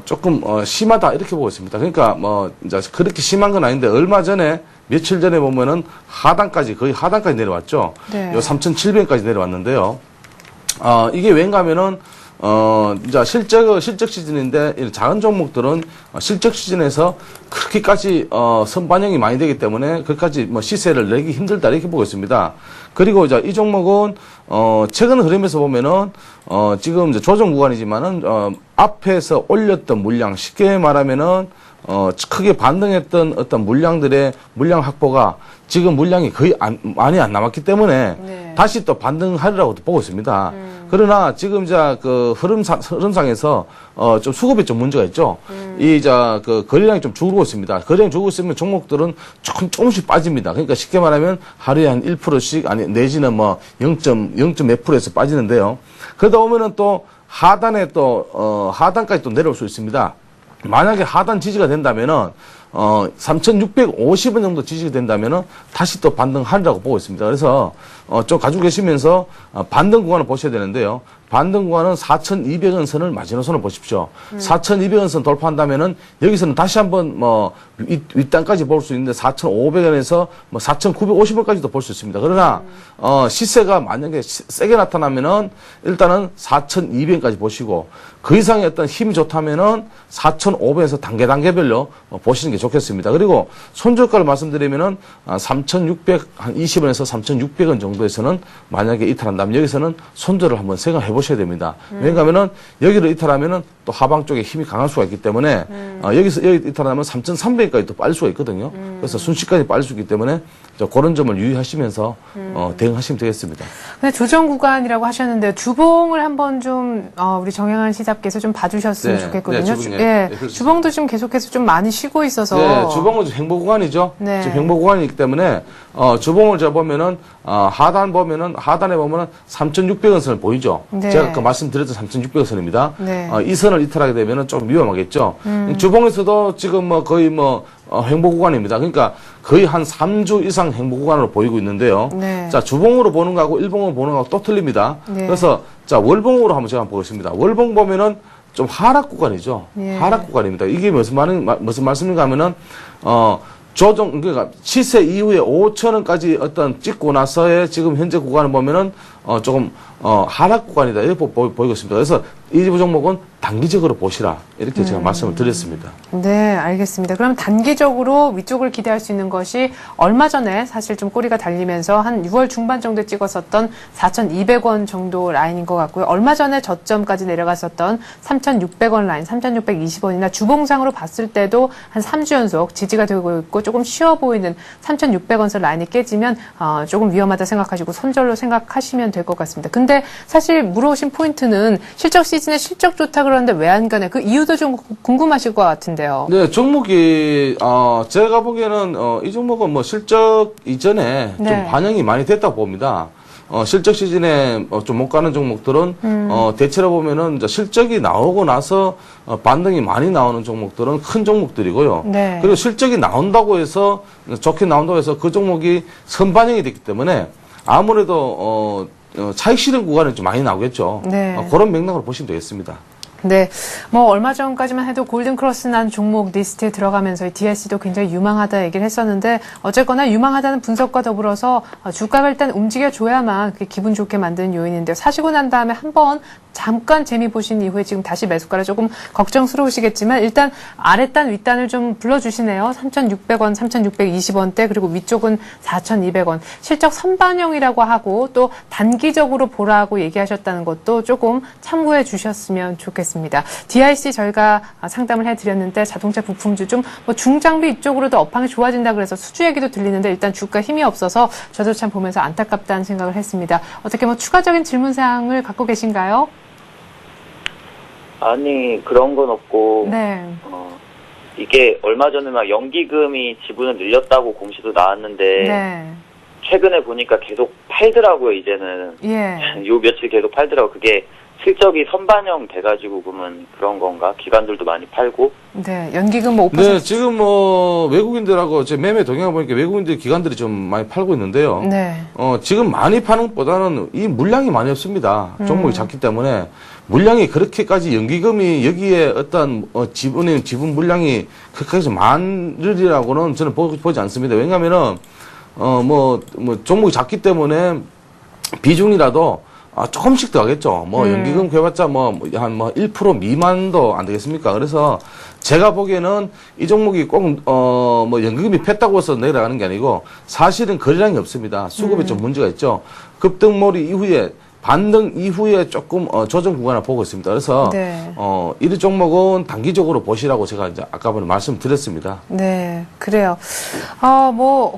조금 심하다 이렇게 보고 있습니다. 그러니까 뭐 이제 그렇게 심한 건 아닌데 얼마 전에 며칠 전에 보면은 하단까지 거의 하단까지 내려왔죠. 네. 요 3,700까지 내려왔는데요. 이게 왠가 하면은 이제 실적 시즌인데 이 작은 종목들은 실적 시즌에서 그렇게까지 선반영이 많이 되기 때문에 그까지 뭐 시세를 내기 힘들다 이렇게 보고 있습니다. 그리고 이제 이 종목은 최근 흐름에서 보면은 지금 이제 조정 구간이지만은 앞에서 올렸던 물량 쉽게 말하면은 크게 반등했던 어떤 물량들의 물량 확보가 지금 물량이 거의 많이 안 남았기 때문에 네. 다시 또 반등하리라고 보고 있습니다. 그러나 지금 이제 그 흐름상에서 좀 수급에 좀 문제가 있죠. 그 거래량이 좀 줄고 있습니다. 거래량이 줄고 있으면 종목들은 조금씩 빠집니다. 그러니까 쉽게 말하면 하루에 한 1%씩 아니 내지는 뭐 0.몇%에서 빠지는데요. 그러다 보면은 또 하단에 또 하단까지 또 내려올 수 있습니다. 만약에 하단 지지가 된다면은 3,650원 정도 지지가 된다면은 다시 또 반등하리라고 보고 있습니다. 그래서 좀 가지고 계시면서 반등 구간을 보셔야 되는데요. 반등 구간은 4,200원 선을 마지노선을 보십시오. 4,200원 선 돌파한다면은 여기서는 다시 한번 뭐 윗단까지 볼 수 있는데 4,500원에서 뭐 4,950원까지도 볼 수 있습니다. 그러나 시세가 만약에 세게 나타나면은 일단은 4,200원까지 보시고 그 이상의 어떤 힘이 좋다면은 4,500원에서 단계별로 보시는 게 좋겠습니다. 그리고 손절가를 말씀드리면은 3,620원에서 3,600원 정도에서는 만약에 이탈한다면 여기서는 손절을 한번 생각해 보셔야 됩니다. 왜냐하면은 여기를 이탈하면은 또 하방 쪽에 힘이 강할 수가 있기 때문에 여기 이탈하면 3,300원까지 또 빠질 수가 있거든요. 그래서 순식간에 빠질 수 있기 때문에 그런 점을 유의하시면서 대응하시면 되겠습니다. 근데 조정 구간이라고 하셨는데 주봉을 한번 좀 우리 정영한 시잡께서 좀 봐주셨으면 좋겠거든요. 주봉도 지금 계속해서 좀 많이 쉬고 있어서. 네, 주봉은 행보 구간이죠. 네. 지금 행보 구간이기 때문에 주봉을 보면은 하단에 보면은 3,600원 선을 보이죠. 네. 제가 아까 말씀드렸던 3,600원 선입니다. 네. 이 선을 이탈하게 되면은 좀 위험하겠죠. 주봉에서도 지금 거의 행보 구간입니다. 그러니까 거의 한 3주 이상 행보 구간으로 보이고 있는데요. 네. 자, 주봉으로 보는 거하고 일봉으로 보는 거하고 또 틀립니다. 네. 그래서 자, 월봉으로 한번 제가 보겠습니다. 월봉 보면은 좀 하락 구간이죠. 예. 하락 구간입니다. 이게 무슨 말씀인가 하면은, 그러니까 시세 이후에 5,000원까지 어떤 찍고 나서의 지금 현재 구간을 보면은, 조금, 하락 구간이다. 이렇게 보이고 있습니다. 그래서 이 종목은 단기적으로 보시라. 이렇게 제가 말씀을 드렸습니다. 네, 알겠습니다. 그럼 단기적으로 위쪽을 기대할 수 있는 것이 얼마 전에 사실 좀 꼬리가 달리면서 한 6월 중반 정도에 찍었었던 4,200원 정도 라인인 것 같고요. 얼마 전에 저점까지 내려갔었던 3,600원 라인, 3,620원이나 주봉상으로 봤을 때도 한 3주 연속 지지가 되고 있고 조금 쉬워 보이는 3,600원 선 라인이 깨지면 조금 위험하다 생각하시고 손절로 생각하시면 될 것 같습니다. 근데 사실 물어오신 포인트는 실적 시즌에 실적 좋다 그러는데 왜 안 가네? 그 이유도 좀 궁금하실 것 같은데요. 네, 종목이, 제가 보기에는, 이 종목은 뭐 실적 이전에 네. 좀 반영이 많이 됐다고 봅니다. 실적 시즌에 좀 못 가는 종목들은, 대체로 보면은 이제 실적이 나오고 나서 반등이 많이 나오는 종목들은 큰 종목들이고요. 네. 그리고 실적이 나온다고 해서, 좋게 나온다고 해서 그 종목이 선반영이 됐기 때문에 아무래도, 차익 실현 구간이 좀 많이 나오겠죠. 네. 그런 맥락으로 보시면 되겠습니다. 네, 뭐 얼마 전까지만 해도 골든크로스 난 종목 리스트에 들어가면서 DIC도 굉장히 유망하다 얘기를 했었는데 어쨌거나 유망하다는 분석과 더불어서 주가가 일단 움직여줘야만 그게 기분 좋게 만드는 요인인데요. 사시고 난 다음에 한번 잠깐 재미 보신 이후에 지금 다시 매수가라 조금 걱정스러우시겠지만 일단 아랫단 윗단을 좀 불러주시네요. 3,600원, 3,620원대 그리고 위쪽은 4,200원. 실적 선반영이라고 하고 또 단기적으로 보라고 얘기하셨다는 것도 조금 참고해 주셨으면 좋겠습니다. DIC 저희가 상담을 해드렸는데 자동차 부품주 좀 뭐 중장비 이쪽으로도 업황이 좋아진다 그래서 수주 얘기도 들리는데 일단 주가 힘이 없어서 저도 참 보면서 안타깝다는 생각을 했습니다. 어떻게 뭐 추가적인 질문사항을 갖고 계신가요? 아니, 그런 건 없고. 네. 이게 얼마 전에 막 연기금이 지분을 늘렸다고 공시도 나왔는데. 네. 최근에 보니까 계속 팔더라고요, 이제는. 예. 요 며칠 계속 팔더라고요. 그게 실적이 선반영 돼가지고 그러면 그런 건가? 기관들도 많이 팔고? 네, 연기금 뭐 5%. 네, 지금 뭐 외국인들하고 제 매매 동향을 보니까 외국인들 기관들이 좀 많이 팔고 있는데요. 네. 지금 많이 파는 것보다는 이 물량이 많이 없습니다. 종목이 작기 때문에 물량이 그렇게까지 연기금이 여기에 어떤 지분 물량이 그렇게까지 많으리라고는 저는 보지 않습니다. 왜냐하면은 종목이 작기 때문에 비중이라도 조금씩 들어가겠죠. 연기금 해봤자 한 1% 미만도 안 되겠습니까? 그래서 제가 보기에는 이 종목이 꼭, 연기금이 폈다고 해서 내려가는 게 아니고 사실은 거래량이 없습니다. 수급에 좀 문제가 있죠. 급등몰이 이후에 반등 이후에 조금 조정 구간을 보고 있습니다. 그래서 네. 이 종목은 단기적으로 보시라고 제가 이제 아까 전에 말씀드렸습니다. 네, 그래요.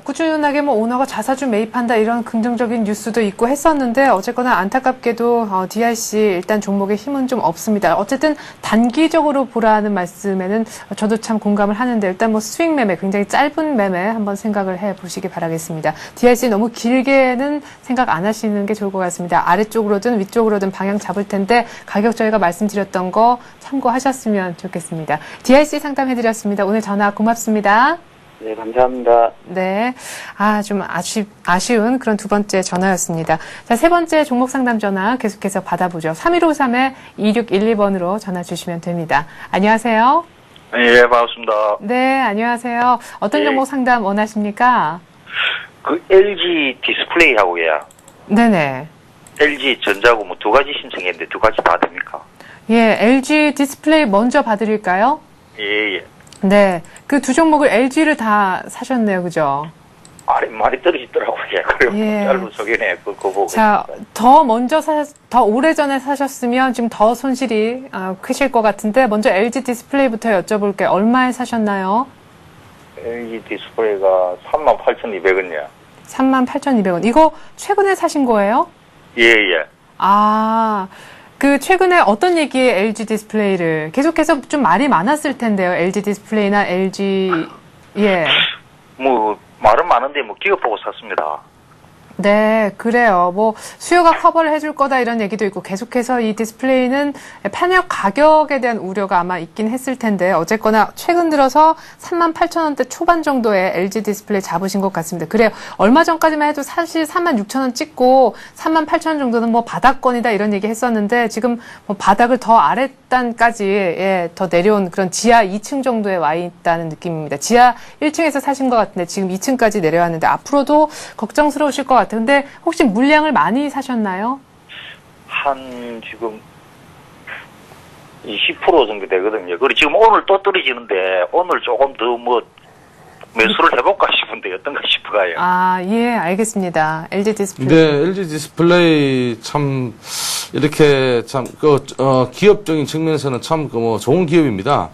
꾸준하게 오너가 자사주 매입한다 이런 긍정적인 뉴스도 있고 했었는데 어쨌거나 안타깝게도 DRC 일단 종목에 힘은 좀 없습니다. 어쨌든 단기적으로 보라는 말씀에는 저도 참 공감을 하는데 일단 스윙 매매, 굉장히 짧은 매매 한번 생각을 해 보시기 바라겠습니다. DRC 너무 길게는 생각 안 하시는 게 좋을 것 같습니다. 아래쪽으로든 위쪽으로든 방향 잡을 텐데 가격 저희가 말씀드렸던 거 참고하셨으면 좋겠습니다. DRC 상담해드렸습니다. 오늘 전화 고맙습니다. 네, 감사합니다. 네. 좀 아쉬운 그런 두 번째 전화였습니다. 자, 세 번째 종목 상담 전화 계속해서 받아보죠. 3153-2612번으로 전화 주시면 됩니다. 안녕하세요. 예, 반갑습니다. 네, 안녕하세요. 어떤 종목 상담 원하십니까? 그 LG 디스플레이하고요. 네네. LG 전자고 두 가지 신청했는데 두 가지 다 됩니까? 예, LG 디스플레이 먼저 봐드릴까요? 예. 네. 그 두 종목을 LG를 다 사셨네요. 그죠? 많이 떨어지더라고요. 그리고 예. 짧은 소견에 그거 보고. 자, 더 오래전에 사셨으면 지금 더 손실이 크실 것 같은데 먼저 LG 디스플레이부터 여쭤볼게요. 얼마에 사셨나요? LG 디스플레이가 38,200원이요. 38,200원. 이거 최근에 사신 거예요? 예. 그 최근에 어떤 얘기에 LG 디스플레이를 계속해서 좀 말이 많았을 텐데요. LG 디스플레이나 LG 말은 많은데 기업 보고 샀습니다. 네, 그래요. 수요가 커버를 해줄 거다 이런 얘기도 있고 계속해서 이 디스플레이는 편협 가격에 대한 우려가 아마 있긴 했을 텐데 어쨌거나 최근 들어서 38,000원대 초반 정도의 LG 디스플레이 잡으신 것 같습니다. 그래요. 얼마 전까지만 해도 사실 36,000원 찍고 38,000원 정도는 바닥권이다 이런 얘기 했었는데 지금 바닥을 더 아랫단까지 더 내려온 그런 지하 2층 정도에 와 있다는 느낌입니다. 지하 1층에서 사신 것 같은데 지금 2층까지 내려왔는데 앞으로도 걱정스러우실 것 같아요. 근데 혹시 물량을 많이 사셨나요? 지금 20% 정도 되거든요. 그리고 지금 오늘 또 떨어지는데 오늘 조금 더 매수를 해볼까 싶은데 어떤가 싶어요. 예, 알겠습니다. LG 디스플레이. 네, LG 디스플레이 참 이렇게 기업적인 측면에서는 참 좋은 기업입니다.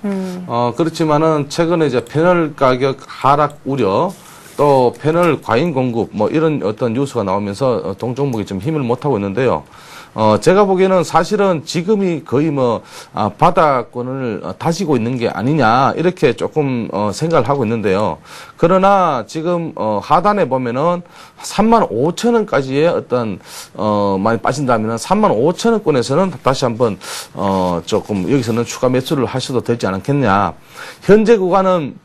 그렇지만은 최근에 이제 패널 가격 하락 우려 또 패널 과잉 공급 이런 어떤 뉴스가 나오면서 동종목이 좀 힘을 못 하고 있는데요. 제가 보기에는 사실은 지금이 거의 바닥권을 다지고 있는 게 아니냐 이렇게 조금 생각을 하고 있는데요. 그러나 지금 하단에 보면은 35,000원까지의 어떤 많이 빠진다면은 35,000원권에서는 다시 한번 조금 여기서는 추가 매수를 하셔도 되지 않겠냐. 현재 구간은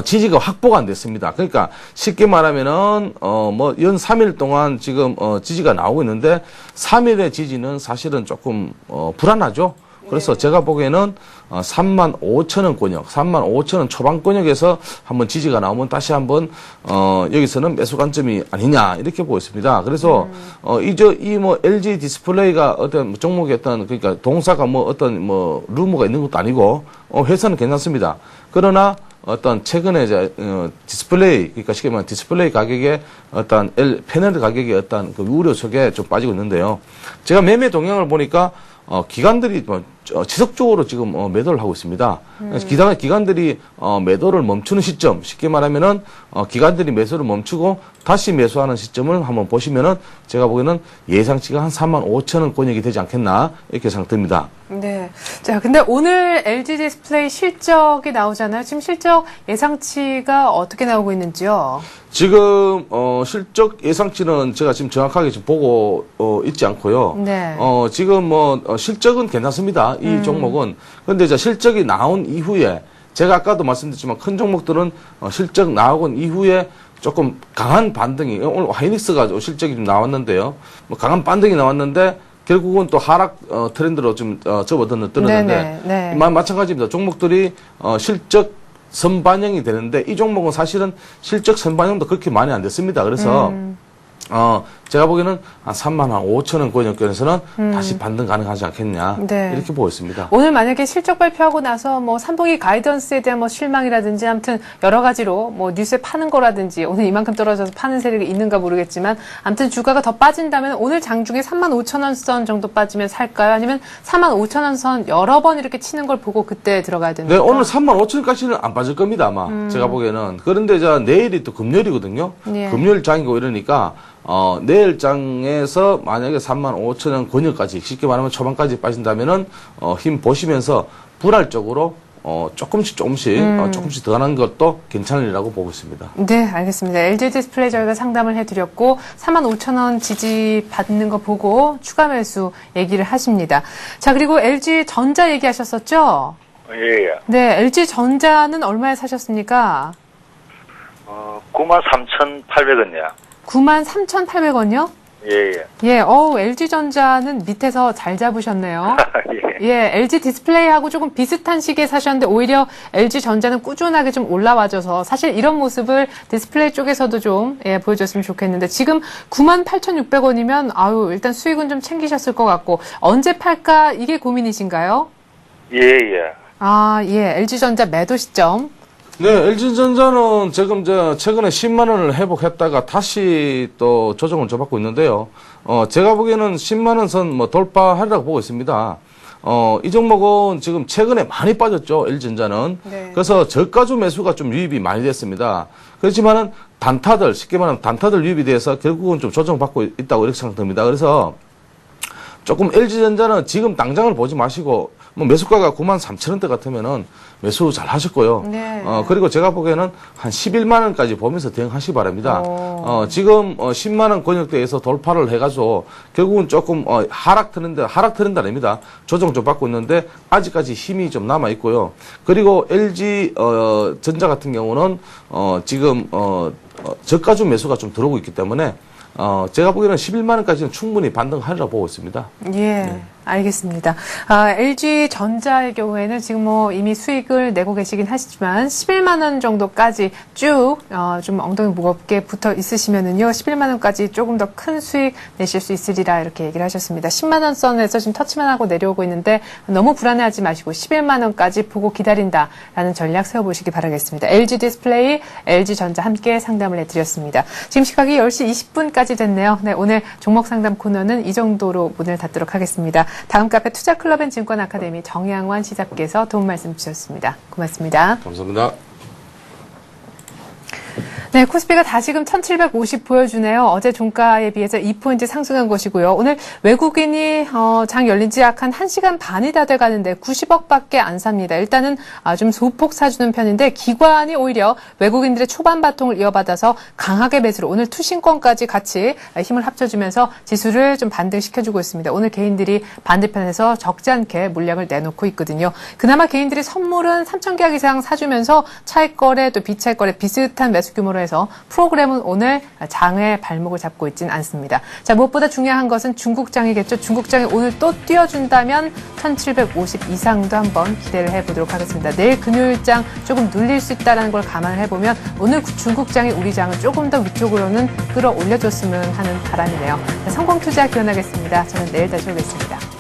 지지가 확보가 안 됐습니다. 그러니까 쉽게 말하면은 연 3일 동안 지금 지지가 나오고 있는데 3일의 지지는 사실은 조금 불안하죠. 그래서 제가 보기에는 35,000원 권역, 35,000원 초반 권역에서 한번 지지가 나오면 다시 한번 여기서는 매수 관점이 아니냐 이렇게 보고 있습니다. 그래서 LG 디스플레이가 어떤 종목의 그러니까 동사가 루머가 있는 것도 아니고 회사는 괜찮습니다. 그러나 어떤 최근에 이제 디스플레이, 그러니까 쉽게 말하면 디스플레이 가격에 어떤 패널 가격의 어떤 그 우려 속에 좀 빠지고 있는데요. 제가 매매 동향을 보니까 기관들이 지속적으로 지금 매도를 하고 있습니다. 기관들이 매도를 멈추는 시점, 쉽게 말하면은 기관들이 매수를 멈추고 다시 매수하는 시점을 한번 보시면은 제가 보기에는 예상치가 한 35,000원 권역이 되지 않겠나 이렇게 생각됩니다. 네. 네. 자, 근데 오늘 LG 디스플레이 실적이 나오잖아요. 지금 실적 예상치가 어떻게 나오고 있는지요? 지금 실적 예상치는 제가 지금 정확하게 지금 보고 있지 않고요. 네. 지금 실적은 괜찮습니다. 이 종목은. 그런데 이제 실적이 나온 이후에 제가 아까도 말씀드렸지만 큰 종목들은 실적 나오고 이후에 조금 강한 반등이 오늘 하이닉스가 실적이 좀 나왔는데요. 뭐 강한 반등이 나왔는데 결국은 또 하락 트렌드로 좀 접어들었는데 네. 마찬가지입니다. 종목들이 실적 선반영이 되는데 이 종목은 사실은 실적 선반영도 그렇게 많이 안 됐습니다. 그래서 제가 보기에는 한 35,000원 권역권에서는 다시 반등 가능하지 않겠냐. 네. 이렇게 보고 있습니다. 오늘 만약에 실적 발표하고 나서 뭐 3분기 가이던스에 대한 뭐 실망이라든지 아무튼 여러 가지로 뭐 뉴스에 파는 거라든지 오늘 이만큼 떨어져서 파는 세력이 있는가 모르겠지만 아무튼 주가가 더 빠진다면 오늘 장중에 35,000원 선 정도 빠지면 살까요? 아니면 35,000원 선 여러 번 이렇게 치는 걸 보고 그때 들어가야 되는 네, 거예요? 오늘 35,000원까지는 안 빠질 겁니다, 아마. 제가 보기에는. 그런데 이제 내일이 또 금요일이거든요. 예. 금요일 장이고 이러니까 내일 장에서 만약에 35,000원 권역까지 쉽게 말하면 초반까지 빠진다면은 힘 보시면서 분할적으로 조금씩 더 가는 것도 괜찮으리라고 보고 있습니다. 네, 알겠습니다. LG 디스플레이 저희가 상담을 해드렸고 35,000원 지지 받는 거 보고 추가 매수 얘기를 하십니다. 자, 그리고 LG 전자 얘기하셨었죠? 예. 네, LG 전자는 얼마에 사셨습니까? 93,800원이야. 93,800원이요? 예. 예, LG전자는 밑에서 잘 잡으셨네요. 예. 예, LG 디스플레이하고 조금 비슷한 시기에 사셨는데 오히려 LG전자는 꾸준하게 좀 올라와줘서 사실 이런 모습을 디스플레이 쪽에서도 좀 보여줬으면 좋겠는데 지금 98,600원이면 아유 일단 수익은 좀 챙기셨을 것 같고 언제 팔까 이게 고민이신가요? 예. 아, 예, LG전자 매도 시점. 네, LG전자는 지금 최근에 10만 원을 회복했다가 다시 또 조정을 줘받고 있는데요. 제가 보기에는 10만 원 선 돌파하리라고 보고 있습니다. 이 종목은 지금 최근에 많이 빠졌죠, LG전자는. 네. 그래서 저가주 매수가 좀 유입이 많이 됐습니다. 그렇지만은 단타들, 쉽게 말하면 단타들 유입이 돼서 결국은 좀 조정받고 있다고 이렇게 생각됩니다. 그래서 조금 LG전자는 지금 당장을 보지 마시고 매수가가 93,000원대 같으면은 매수 잘 하셨고요. 네. 그리고 제가 보기에는 한 11만 원까지 보면서 대응하시기 바랍니다. 지금 10만 원 권역대에서 돌파를 해가지고 결국은 조금 하락 트렌드 아닙니다. 조정 좀 받고 있는데 아직까지 힘이 좀 남아 있고요. 그리고 LG 전자 같은 경우는 지금 저가주 매수가 좀 들어오고 있기 때문에 제가 보기에는 11만 원까지는 충분히 반등하리라고 보고 있습니다. 예. 네. 알겠습니다. LG 전자의 경우에는 지금 이미 수익을 내고 계시긴 하시지만 11만 원 정도까지 쭉 좀 엉덩이 무겁게 붙어 있으시면은요 11만 원까지 조금 더 큰 수익 내실 수 있으리라 이렇게 얘기를 하셨습니다. 10만 원 선에서 지금 터치만 하고 내려오고 있는데 너무 불안해하지 마시고 11만 원까지 보고 기다린다라는 전략 세워보시기 바라겠습니다. LG 디스플레이, LG 전자 함께 상담을 해드렸습니다. 지금 시각이 10시 20분까지 됐네요. 네, 오늘 종목 상담 코너는 이 정도로 문을 닫도록 하겠습니다. 다음 카페 투자클럽 앤 증권 아카데미 정양환 시사께서 도움 말씀 주셨습니다. 고맙습니다. 감사합니다. 네, 코스피가 다시금 1750 보여주네요. 어제 종가에 비해서 2포인트 상승한 것이고요. 오늘 외국인이 장 열린 지 약 한 1시간 반이 다 돼가는데 90억밖에 안 삽니다. 일단은 좀 소폭 사주는 편인데 기관이 오히려 외국인들의 초반 바통을 이어받아서 강하게 매수로 오늘 투신권까지 같이 힘을 합쳐주면서 지수를 좀 반등시켜주고 있습니다. 오늘 개인들이 반대편에서 적지 않게 물량을 내놓고 있거든요. 그나마 개인들이 선물은 3,000계약 이상 사주면서 차익거래 또 비차익거래 비슷한 매수 규모로 해서 프로그램은 오늘 장의 발목을 잡고 있진 않습니다. 자, 무엇보다 중요한 것은 중국장이겠죠. 중국장이 오늘 또 뛰어준다면 1750 이상도 한번 기대를 해보도록 하겠습니다. 내일 금요일장 조금 눌릴 수 있다는 걸 감안을 해보면 오늘 중국장이 우리 장을 조금 더 위쪽으로는 끌어올려줬으면 하는 바람이네요. 자, 성공투자 기원하겠습니다. 저는 내일 다시 오겠습니다.